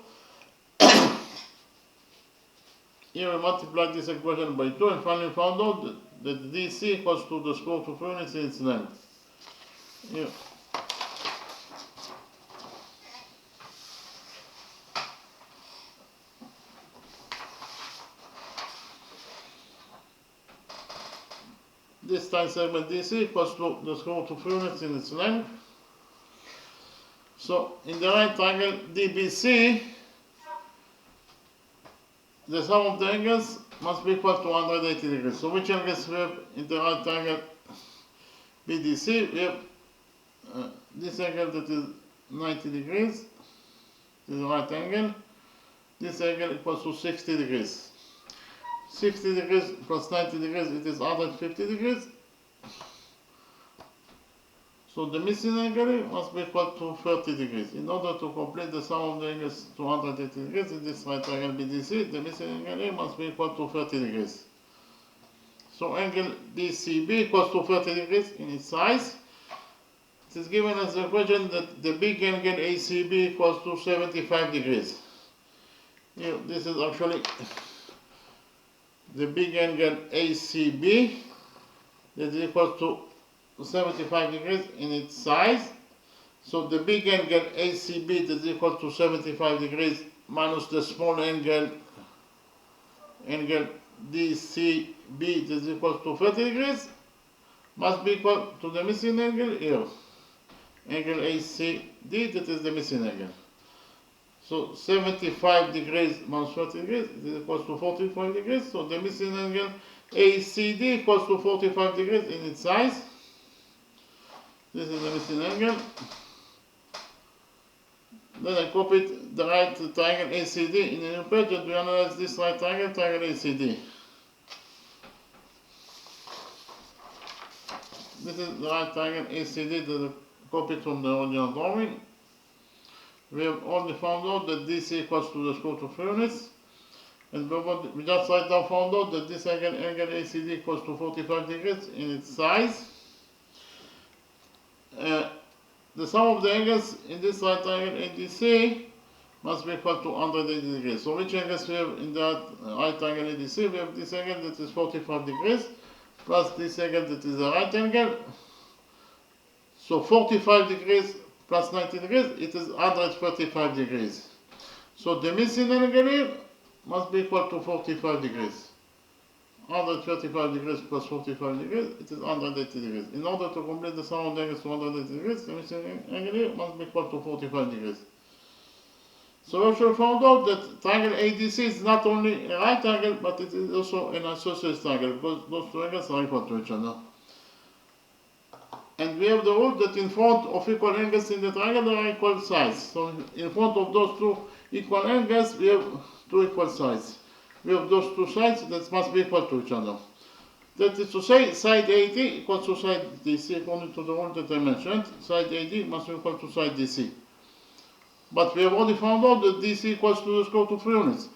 Here we multiply this equation by 2 and finally found out that DC equals to the square root of 3 units in its length. Here. This line segment DC equals to the square root of 3 units in its length. So in the right triangle DBC, the sum of the angles must be equal to 180 degrees. So which angles we have in the right triangle BDC? We have this angle that is 90 degrees, this is the right angle. This angle equals to 60 degrees. 60 degrees plus 90 degrees, it is 150 degrees. So the missing angle must be equal to 30 degrees. In order to complete the sum of the angles to 180 degrees in this right triangle BDC, the missing angle must be equal to 30 degrees. So angle DCB equals to 30 degrees in its size. It is given as the equation that the big angle ACB equals to 75 degrees. Here, this is actually the big angle ACB that is equal to 75 degrees in its size. So the big angle ACB is equal to 75 degrees minus the small angle DCB is equal to 30 degrees must be equal to the missing angle here. Angle ACD, that is the missing angle. So 75 degrees minus 30 degrees is equal to 45 degrees. So the missing angle ACD equals to 45 degrees in its size. This is the missing angle. Then I copied the right triangle ACD in a new page and we analyze this right triangle, triangle ACD. This is the right triangle ACD that I copied from the original drawing. We have only found out that DC equals to the square root of 3 units. And we just right now found out that this angle ACD equals to 45 degrees in its size. The sum of the angles in this right triangle ADC must be equal to 180 degrees. So which angles we have in that right triangle ADC? We have this angle that is 45 degrees plus this angle that is a right angle. So 45 degrees plus 90 degrees, it is 135 degrees. So the missing angle here must be equal to 45 degrees. 135 degrees plus 45 degrees, it is 180 degrees. In order to complete the sum of the angles to 180 degrees, the missing angle here must be equal to 45 degrees. So we actually found out that triangle ADC is not only a right angle, but it is also an isosceles triangle, because those two angles are equal to each other. And we have the rule that in front of equal angles in the triangle there are equal sides. So in front of those two equal angles we have two equal sides. We have those two sides that must be equal to each other. That is to say, side AD equals to side DC according to the rule that I mentioned. Side AD must be equal to side DC. But we have already found out that DC equals to the square root of 3 units.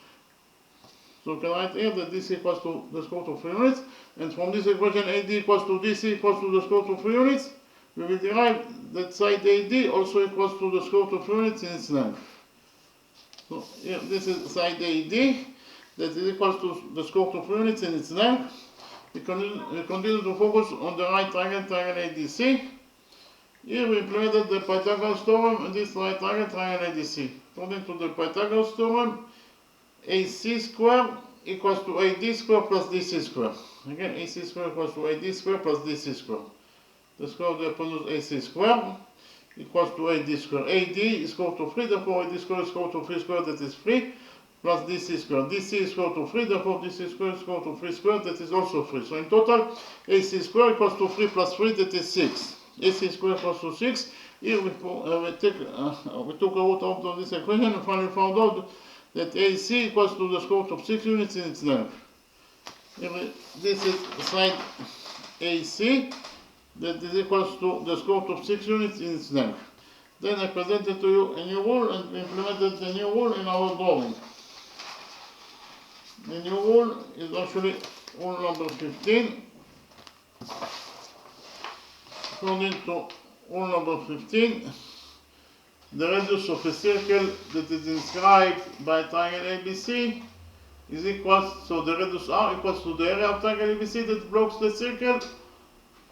So we can write here that DC equals to the square root of 3 units. And from this equation AD equals to DC equals to the square root of 3 units, we will derive that side AD also equals to the square root of 3 units in its length. So here, this is side AD. That is equal to the square root of 3 units in its length. We continue to focus on the right triangle, triangle ADC. Here we implemented the Pythagoras theorem in this right triangle, triangle ADC. According to the Pythagoras theorem, AC squared equals to AD squared plus DC squared. Again, AC squared equals to AD squared plus DC squared. The square of the hypotenuse AC squared equals to AD squared. AD is equal to 3, therefore AD squared is equal to 3 squared, that is 3. Plus DC squared. DC is equal to 3, therefore DC squared is equal to 3 squared, that is also 3. So in total, AC squared equals to 3 plus 3, that is 6. AC squared equals to 6. Here we took a root out of this equation and finally found out that AC equals to the square root of 6 units in its length. This is side AC, that is equals to the square root of 6 units in its length. Then I presented to you a new rule and we implemented the new rule in our drawing. The new rule is actually rule number 15. According to rule number 15, the radius of a circle that is inscribed by triangle ABC is equal, so the radius R equals to the area of triangle ABC that blocks the circle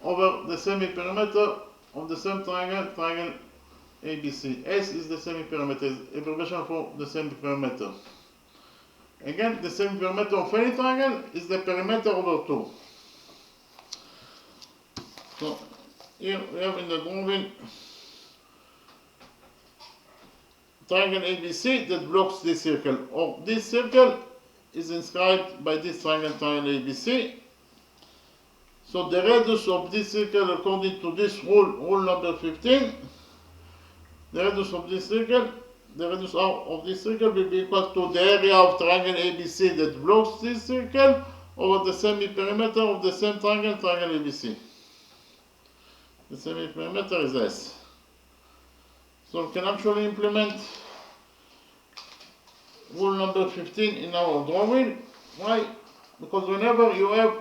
over the semi-perimeter of the same triangle, triangle ABC. S is the semi-perimeter, abbreviation for the semi-perimeter. Again, the semi-perimeter of any triangle is the perimeter over 2. So here we have in the drawing triangle ABC that blocks this circle, or this circle is inscribed by this triangle, triangle ABC. So the radius of this circle according to this rule, rule number 15, the radius of this circle, the radius of this circle will be equal to the area of triangle ABC that blocks this circle over the semi-perimeter of the same triangle, triangle ABC. The semi-perimeter is S. So we can actually implement rule number 15 in our drawing. Why? Because whenever you have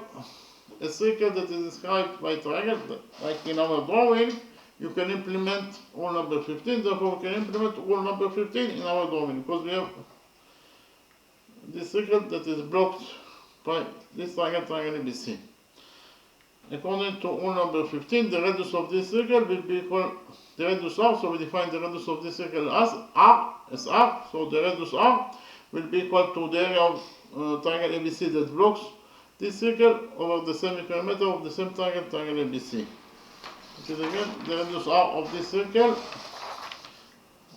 a circle that is described by triangle, like in our drawing, you can implement rule number 15, therefore we can implement rule number 15 in our drawing, because we have this circle that is blocked by this triangle, triangle ABC. According to rule number 15, the radius of this circle will be equal the radius R, so we define the radius of this circle as R, so the radius R will be equal to the area of triangle ABC that blocks this circle over the semi-perimeter of the same triangle, triangle ABC. Which is again the radius R of this circle.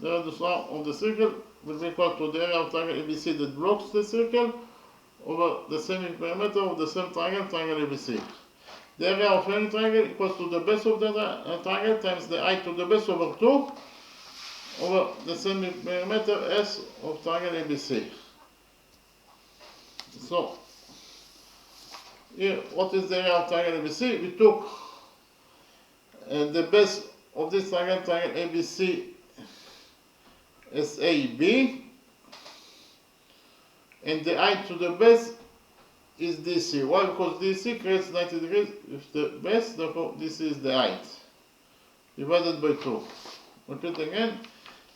The radius R of the circle will be equal to the area of triangle ABC that blocks the circle over the semi-perimeter of the same triangle, triangle ABC. The area of any triangle equals to the base of the triangle times the height to the base over 2 over the semi-perimeter S of triangle ABC. So, here, what is the area of triangle ABC? We took the base of this triangle, triangle ABC SAB, and the height to the base is DC. Why? Because DC creates 90 degrees with the base, therefore this is the height, divided by 2. Repeat again.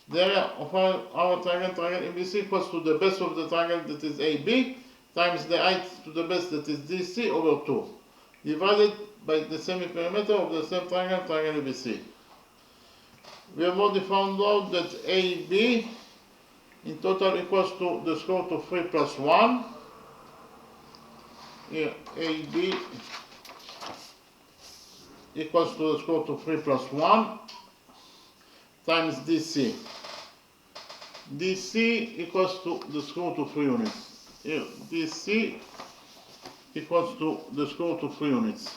The area of our triangle, triangle ABC equals to the base of the triangle that is AB times the height to the base that is DC over 2, divided by the semi-perimeter of the same triangle, triangle ABC. We have already found out that AB in total equals to the square root of 3 plus 1. Here, AB equals to the square root of 3 plus 1 times DC. DC equals to the square root of 3 units. Here, DC equals to the square root of 3 units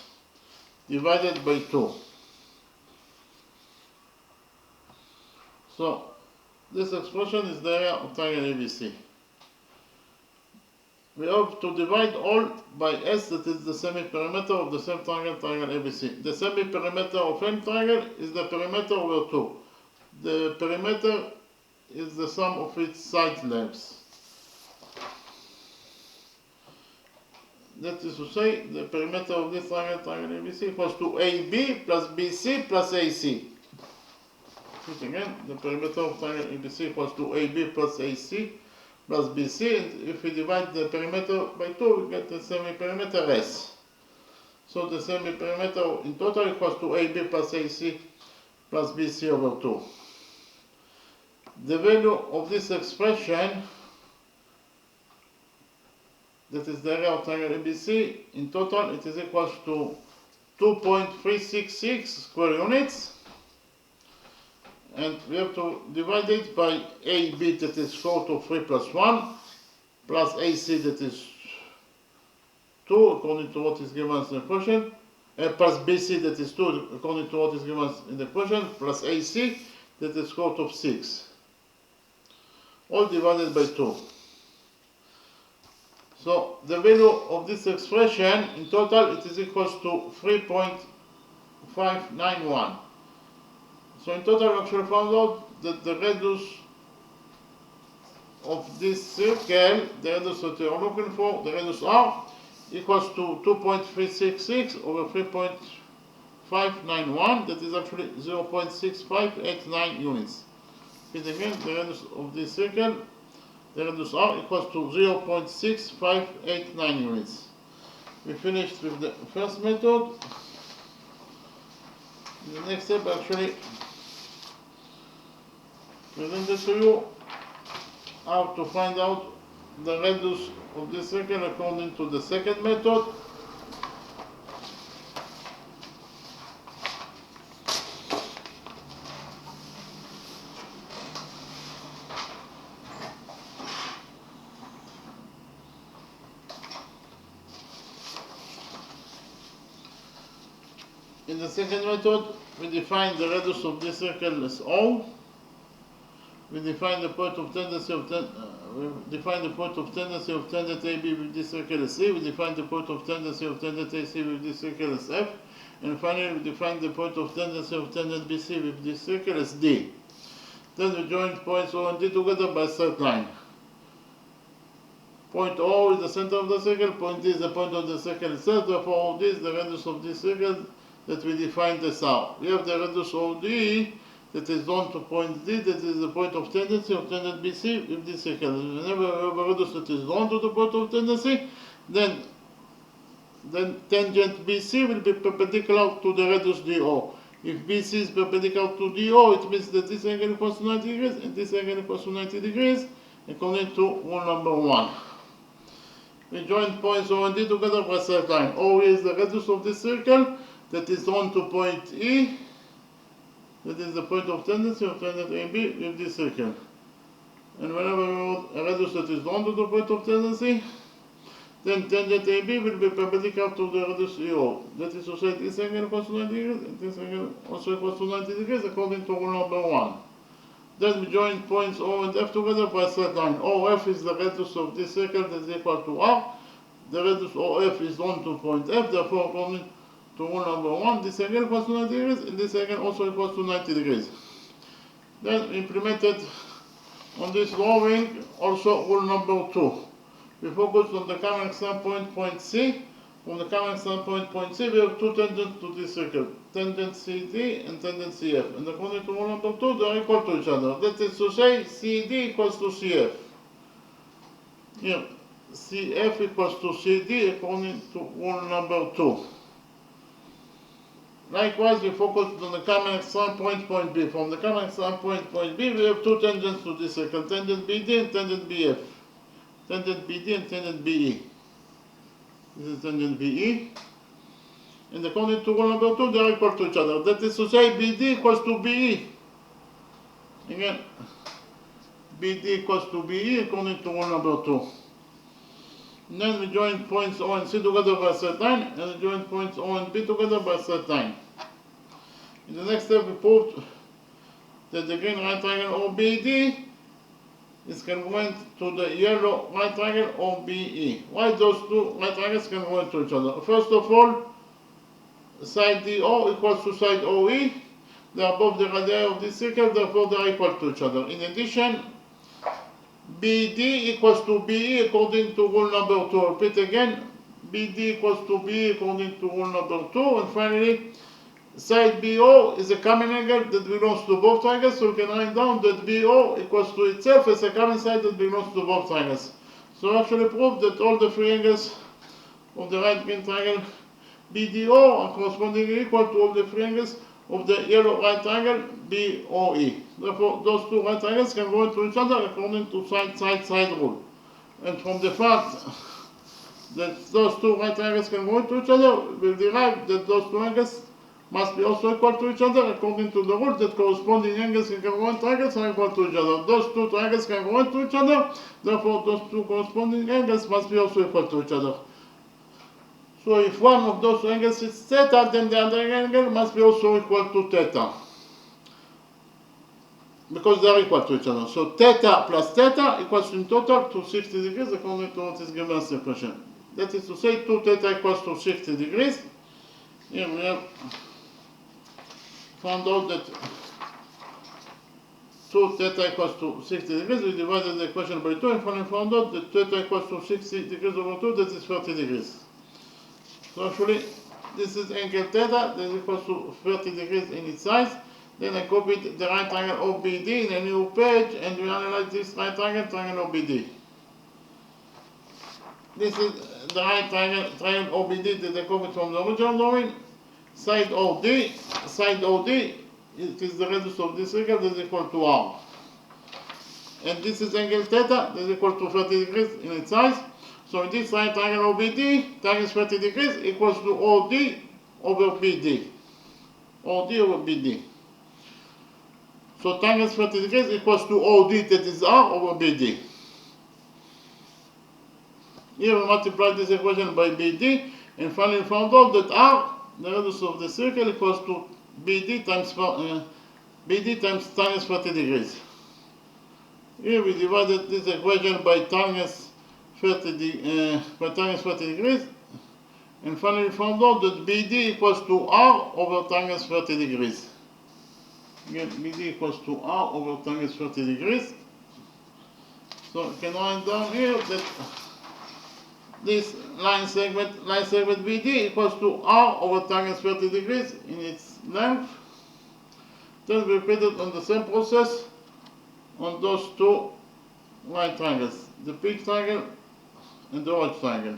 divided by 2. So, this expression is the area of triangle ABC. We have to divide all by S, that is the semi-perimeter of the same triangle, triangle ABC. The semi-perimeter of any triangle is the perimeter over 2. The perimeter is the sum of its side lengths. That is to say, the perimeter of this triangle, triangle ABC equals to AB plus BC plus AC. Again, the perimeter of triangle ABC equals to AB plus AC plus BC, and if we divide the perimeter by 2, we get the semi-perimeter S. So the semi-perimeter in total equals to AB plus AC plus BC over 2. The value of this expression, that is the area of triangle ABC, in total it is equals to 2.366 square units. And we have to divide it by AB, that is square root of 3 plus 1, plus AC, that is 2, according to what is given in the question, plus BC, that is 2, according to what is given in the question, plus AC, that is square root of 6. All divided by 2. So the value of this expression, in total, it is equals to 3.591. So in total, we actually found out that the radius of this circle, the radius that we are looking for, the radius R, equals to 2.366 over 3.591, that is actually 0.6589 units. And again, the radius of this circle, the radius R equals to 0.6589 units. We finished with the first method. The next step actually presented to you how to find out the radius of this circle according to the second method. In the second method, we define the radius of this circle as O. We define the point of tendency of tangent AB with this circle as C. We define the point of tendency of tangent AC with this circle as F. And finally, we define the point of tendency of tangent BC with this circle as D. Then we join points O and D together by a straight line. Point O is the center of the circle, point D is the point of the circle itself, therefore OD is the radius of this circle that we defined as R. We have the radius OD that is drawn to point D, that is the point of tendency of tangent BC with this circle. Whenever we have a radius that is drawn to the point of tendency, then then tangent BC will be perpendicular to the radius DO. If BC is perpendicular to DO, it means that this angle equals to 90 degrees and this angle equals to 90 degrees, according to rule number 1. We join points O and D together by straight line. O is the radius of this circle that is drawn to point E. That is the point of tendency of tangent AB with this circle. And whenever we have a radius that is drawn to the point of tendency, then tangent AB will be perpendicular to the radius EO. That is to say, this angle equals to 90 degrees, and this angle also equals to 90 degrees according to rule number 1. Then we join points O and F together by a straight line. OF is the radius of this circle that is equal to R. The radius OF is drawn to point F, therefore according to rule number 1, this angle equals to 90 degrees, and this angle also equals to 90 degrees. Then implemented on this drawing also rule number 2. We focus on the common standpoint point C. From the common standpoint point C, we have two tangents to this circle, tangent CD and tangent CF. And according to rule number 2, they are equal to each other. That is to say, CD equals to CF. Here, CF equals to CD according to rule number 2. Likewise, we focus on the common standpoint point B. From the common standpoint point B, we have two tangents to this circle, tangent BD and tangent BF. Tangent BD and tangent BE. This is tangent BE. And according to rule number 2, they are equal to each other. That is to say, BD equals to BE. Again, BD equals to BE according to rule number 2. And then we join points O and C together by a straight line, and we join points O and B together by a straight line. In the next step, we proved that the green right triangle OBD is congruent to the yellow right triangle OBE. Why those two right triangles congruent to each other? First of all, side DO equals to side OE. They are both the radii of this circle, therefore they are equal to each other. In addition, BD equals to BE according to rule number 2. I'll repeat again, BD equals to BE according to rule number 2. And finally, side BO is a common angle that belongs to both triangles, so we can write down that BO equals to itself as a common side that belongs to both triangles. So actually prove that all the three angles of the right green triangle BDO are correspondingly equal to all the three angles of the yellow right triangle BOE. Therefore, those two right triangles can go into each other according to side rule. And from the fact that those two right triangles can go into each other, we'll derive that those two angles must be also equal to each other according to the rule that corresponding angles in congruent triangles are equal to each other. Those two triangles can go into each other, therefore those two corresponding angles must be also equal to each other. So if one of those angles is theta, then the other angle must be also equal to theta, because they are equal to each other. So theta plus theta equals in total to 60 degrees according to what is given as the equation. That is to say 2 theta equals to 60 degrees. Here we have found out that 2 theta equals to 60 degrees. We divided the equation by 2 and finally found out that theta equals to 60 degrees over 2, that is 30 degrees. So actually, this is angle theta, that is equals to 30 degrees in its size. Then I copied the right triangle OBD in a new page, and we analyze this right triangle, triangle OBD. This is the right triangle OBD that I copied from the original drawing. Side OD, it is the radius of this circle that is equal to R. And this is angle theta that is equal to 30 degrees in its size. So in this right triangle OBD, times 30 degrees equals to OD over BD. OD over BD. So times 30 degrees equals to OD, that is R, over BD. Here we multiply this equation by BD, and finally found out that R, the radius of the circle, equals to BD times times 30 degrees. Here we divided this equation by times 30 degrees, and finally found out that BD equals to R over times 30 degrees. Again, BD equals to R over times 30 degrees. So we can write down here that this line segment BD equals to R over times 30 degrees in its length. Then we repeat it on the same process on those two right triangles, the pink triangle and the orange triangle.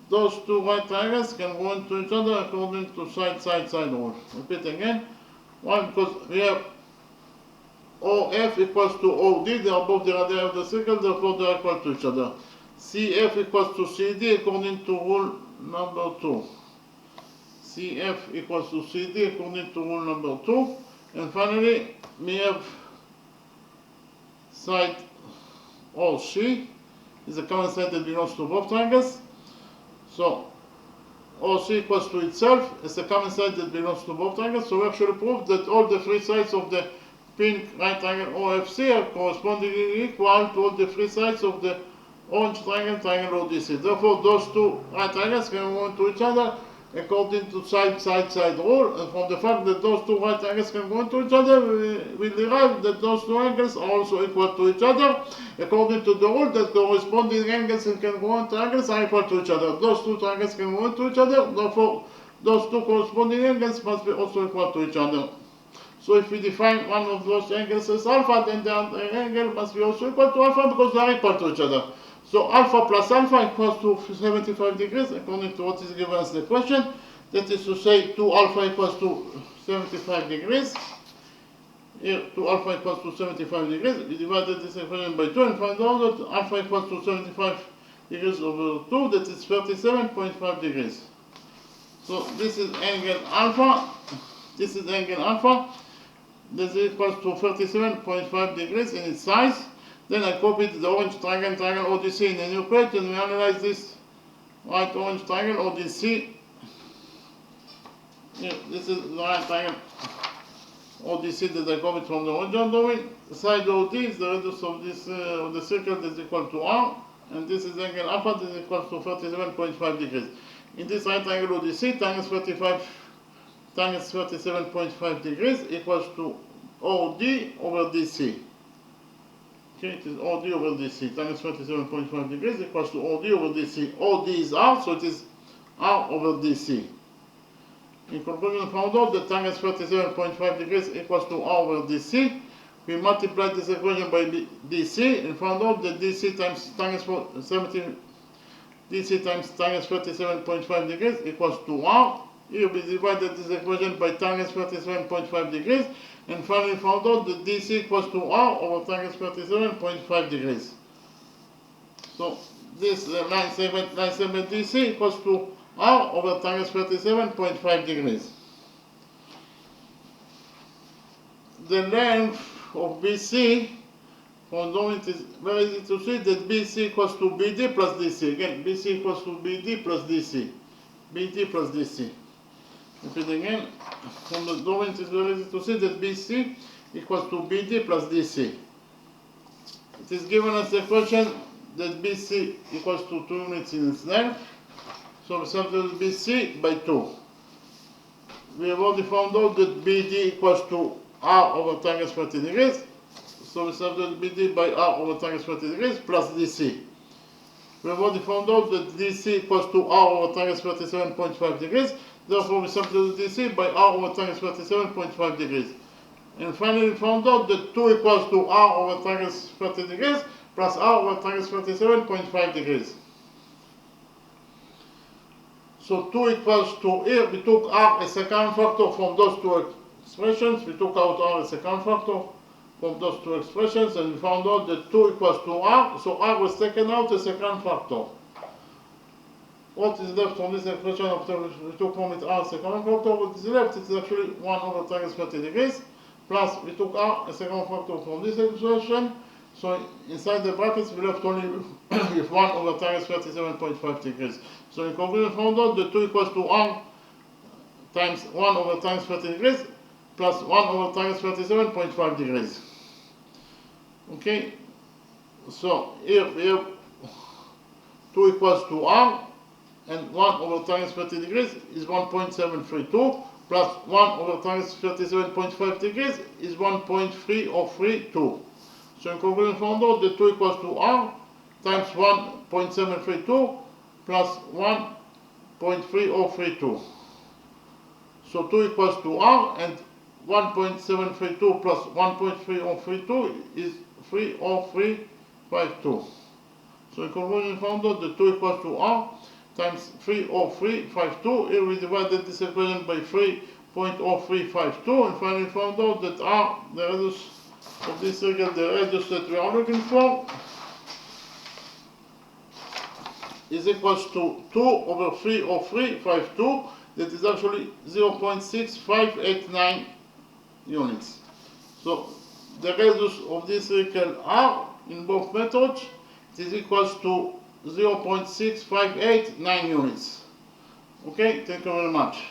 those two right triangles can go into each other according to side rule. Repeat again. One, because we have OF equals to OD, they are both the radii of the circle, therefore they are equal to each other. CF equals to CD according to rule number 2. CF equals to CD according to rule number 2. And finally, we have side OC is a common side that belongs to both triangles. So OC equals to itself is a common side that belongs to both triangles. So we actually proved that all the three sides of the pink right triangle OFC are correspondingly equal to all the three sides of the orange triangle ODC. Therefore, those two right triangles can go into each other according to side rule. And from the fact that those two right triangles can go into each other, we derive that those two angles are also equal to each other according to the rule that corresponding angles that can go into triangles are equal to each other. Those two triangles can go into each other, therefore those two corresponding angles must be also equal to each other. So if we define one of those angles as alpha, then the other angle must be also equal to alpha because they are equal to each other. So alpha plus alpha equals to 75 degrees according to what is given as the question. That is to say 2 alpha equals to 75 degrees. Here 2 alpha equals to 75 degrees. We divided this equation by 2 and find out that alpha equals to 75 degrees over 2, that is 37.5 degrees. So this is angle alpha. This is angle alpha. This equals to 37.5 degrees in its size. Then I copied the orange triangle ODC in a new page, and we analyze this right orange triangle ODC. Here, this is the right triangle ODC that I copied from the original drawing. Side OD is the radius of this of the circle that is equal to R, and this is angle alpha that is equal to 37.5 degrees. In this right triangle ODC, times 37.5 degrees equals to OD over DC. Okay, it is OD over DC. Times 37.5 degrees equals to OD over DC. OD is R, so it is R over DC. In conclusion, found out that times 37.5 degrees equals to R over DC. We multiplied this equation by DC and found out that DC times 37.5 degrees equals to R. Here we divided this equation by times 37.5 degrees and finally found out that DC equals to R over times 37.5 degrees. So this line segment DC equals to R over times 37.5 degrees. The length of BC, from it is very easy to see that BC equals to BD plus DC. Again, BC equals to BD plus DC. BD plus DC. Repeat again, from the drawing it is very easy to see that BC equals to BD plus DC. It is given as a question that BC equals to 2 units in its length. So we substitute BC by 2. We have already found out that BD equals to R over times 30 degrees. So we substitute BD by R over times 30 degrees plus DC. We have already found out that DC equals to R over times 37.5 degrees. Therefore, we substitute DC by R over times 37.5 degrees. And finally, we found out that 2 equals to R over times 30 degrees plus R over times 37.5 degrees. So 2 equals to, here we took R as a common factor from those two expressions. We took out R as a common factor from those two expressions and we found out that 2 equals to R. So R was taken out as a common factor. What is left from this expression after we took from it R as a common factor? What is left? It's actually 1 over times 30 degrees. Plus we took R as a common factor from this expression. So inside the brackets we left only with 1 over times 37.5 degrees. So in conclusion, found out that 2 equals to R times 1 over times 30 degrees plus 1 over times 37.5 degrees. Okay, so here we have 2 equals to R and 1 over times 30 degrees is 1.732 plus 1 over times 37.5 degrees is 1.3032. So in conclusion, found out that 2 equals to R times 1.732 plus 1.3032. So 2 equals to R and 1.732 plus 1.3032 is 30352. So in conclusion, found out that 2 equals to R times 30352. Here we divided this equation by 3.0352 and finally found out that R, the radius of this circle, the radius that we are looking for, is equals to 2 over 30352. That is actually 0.6589 units. So the radius of this circle R in both methods is equals to 0.6589 units. Okay, thank you very much.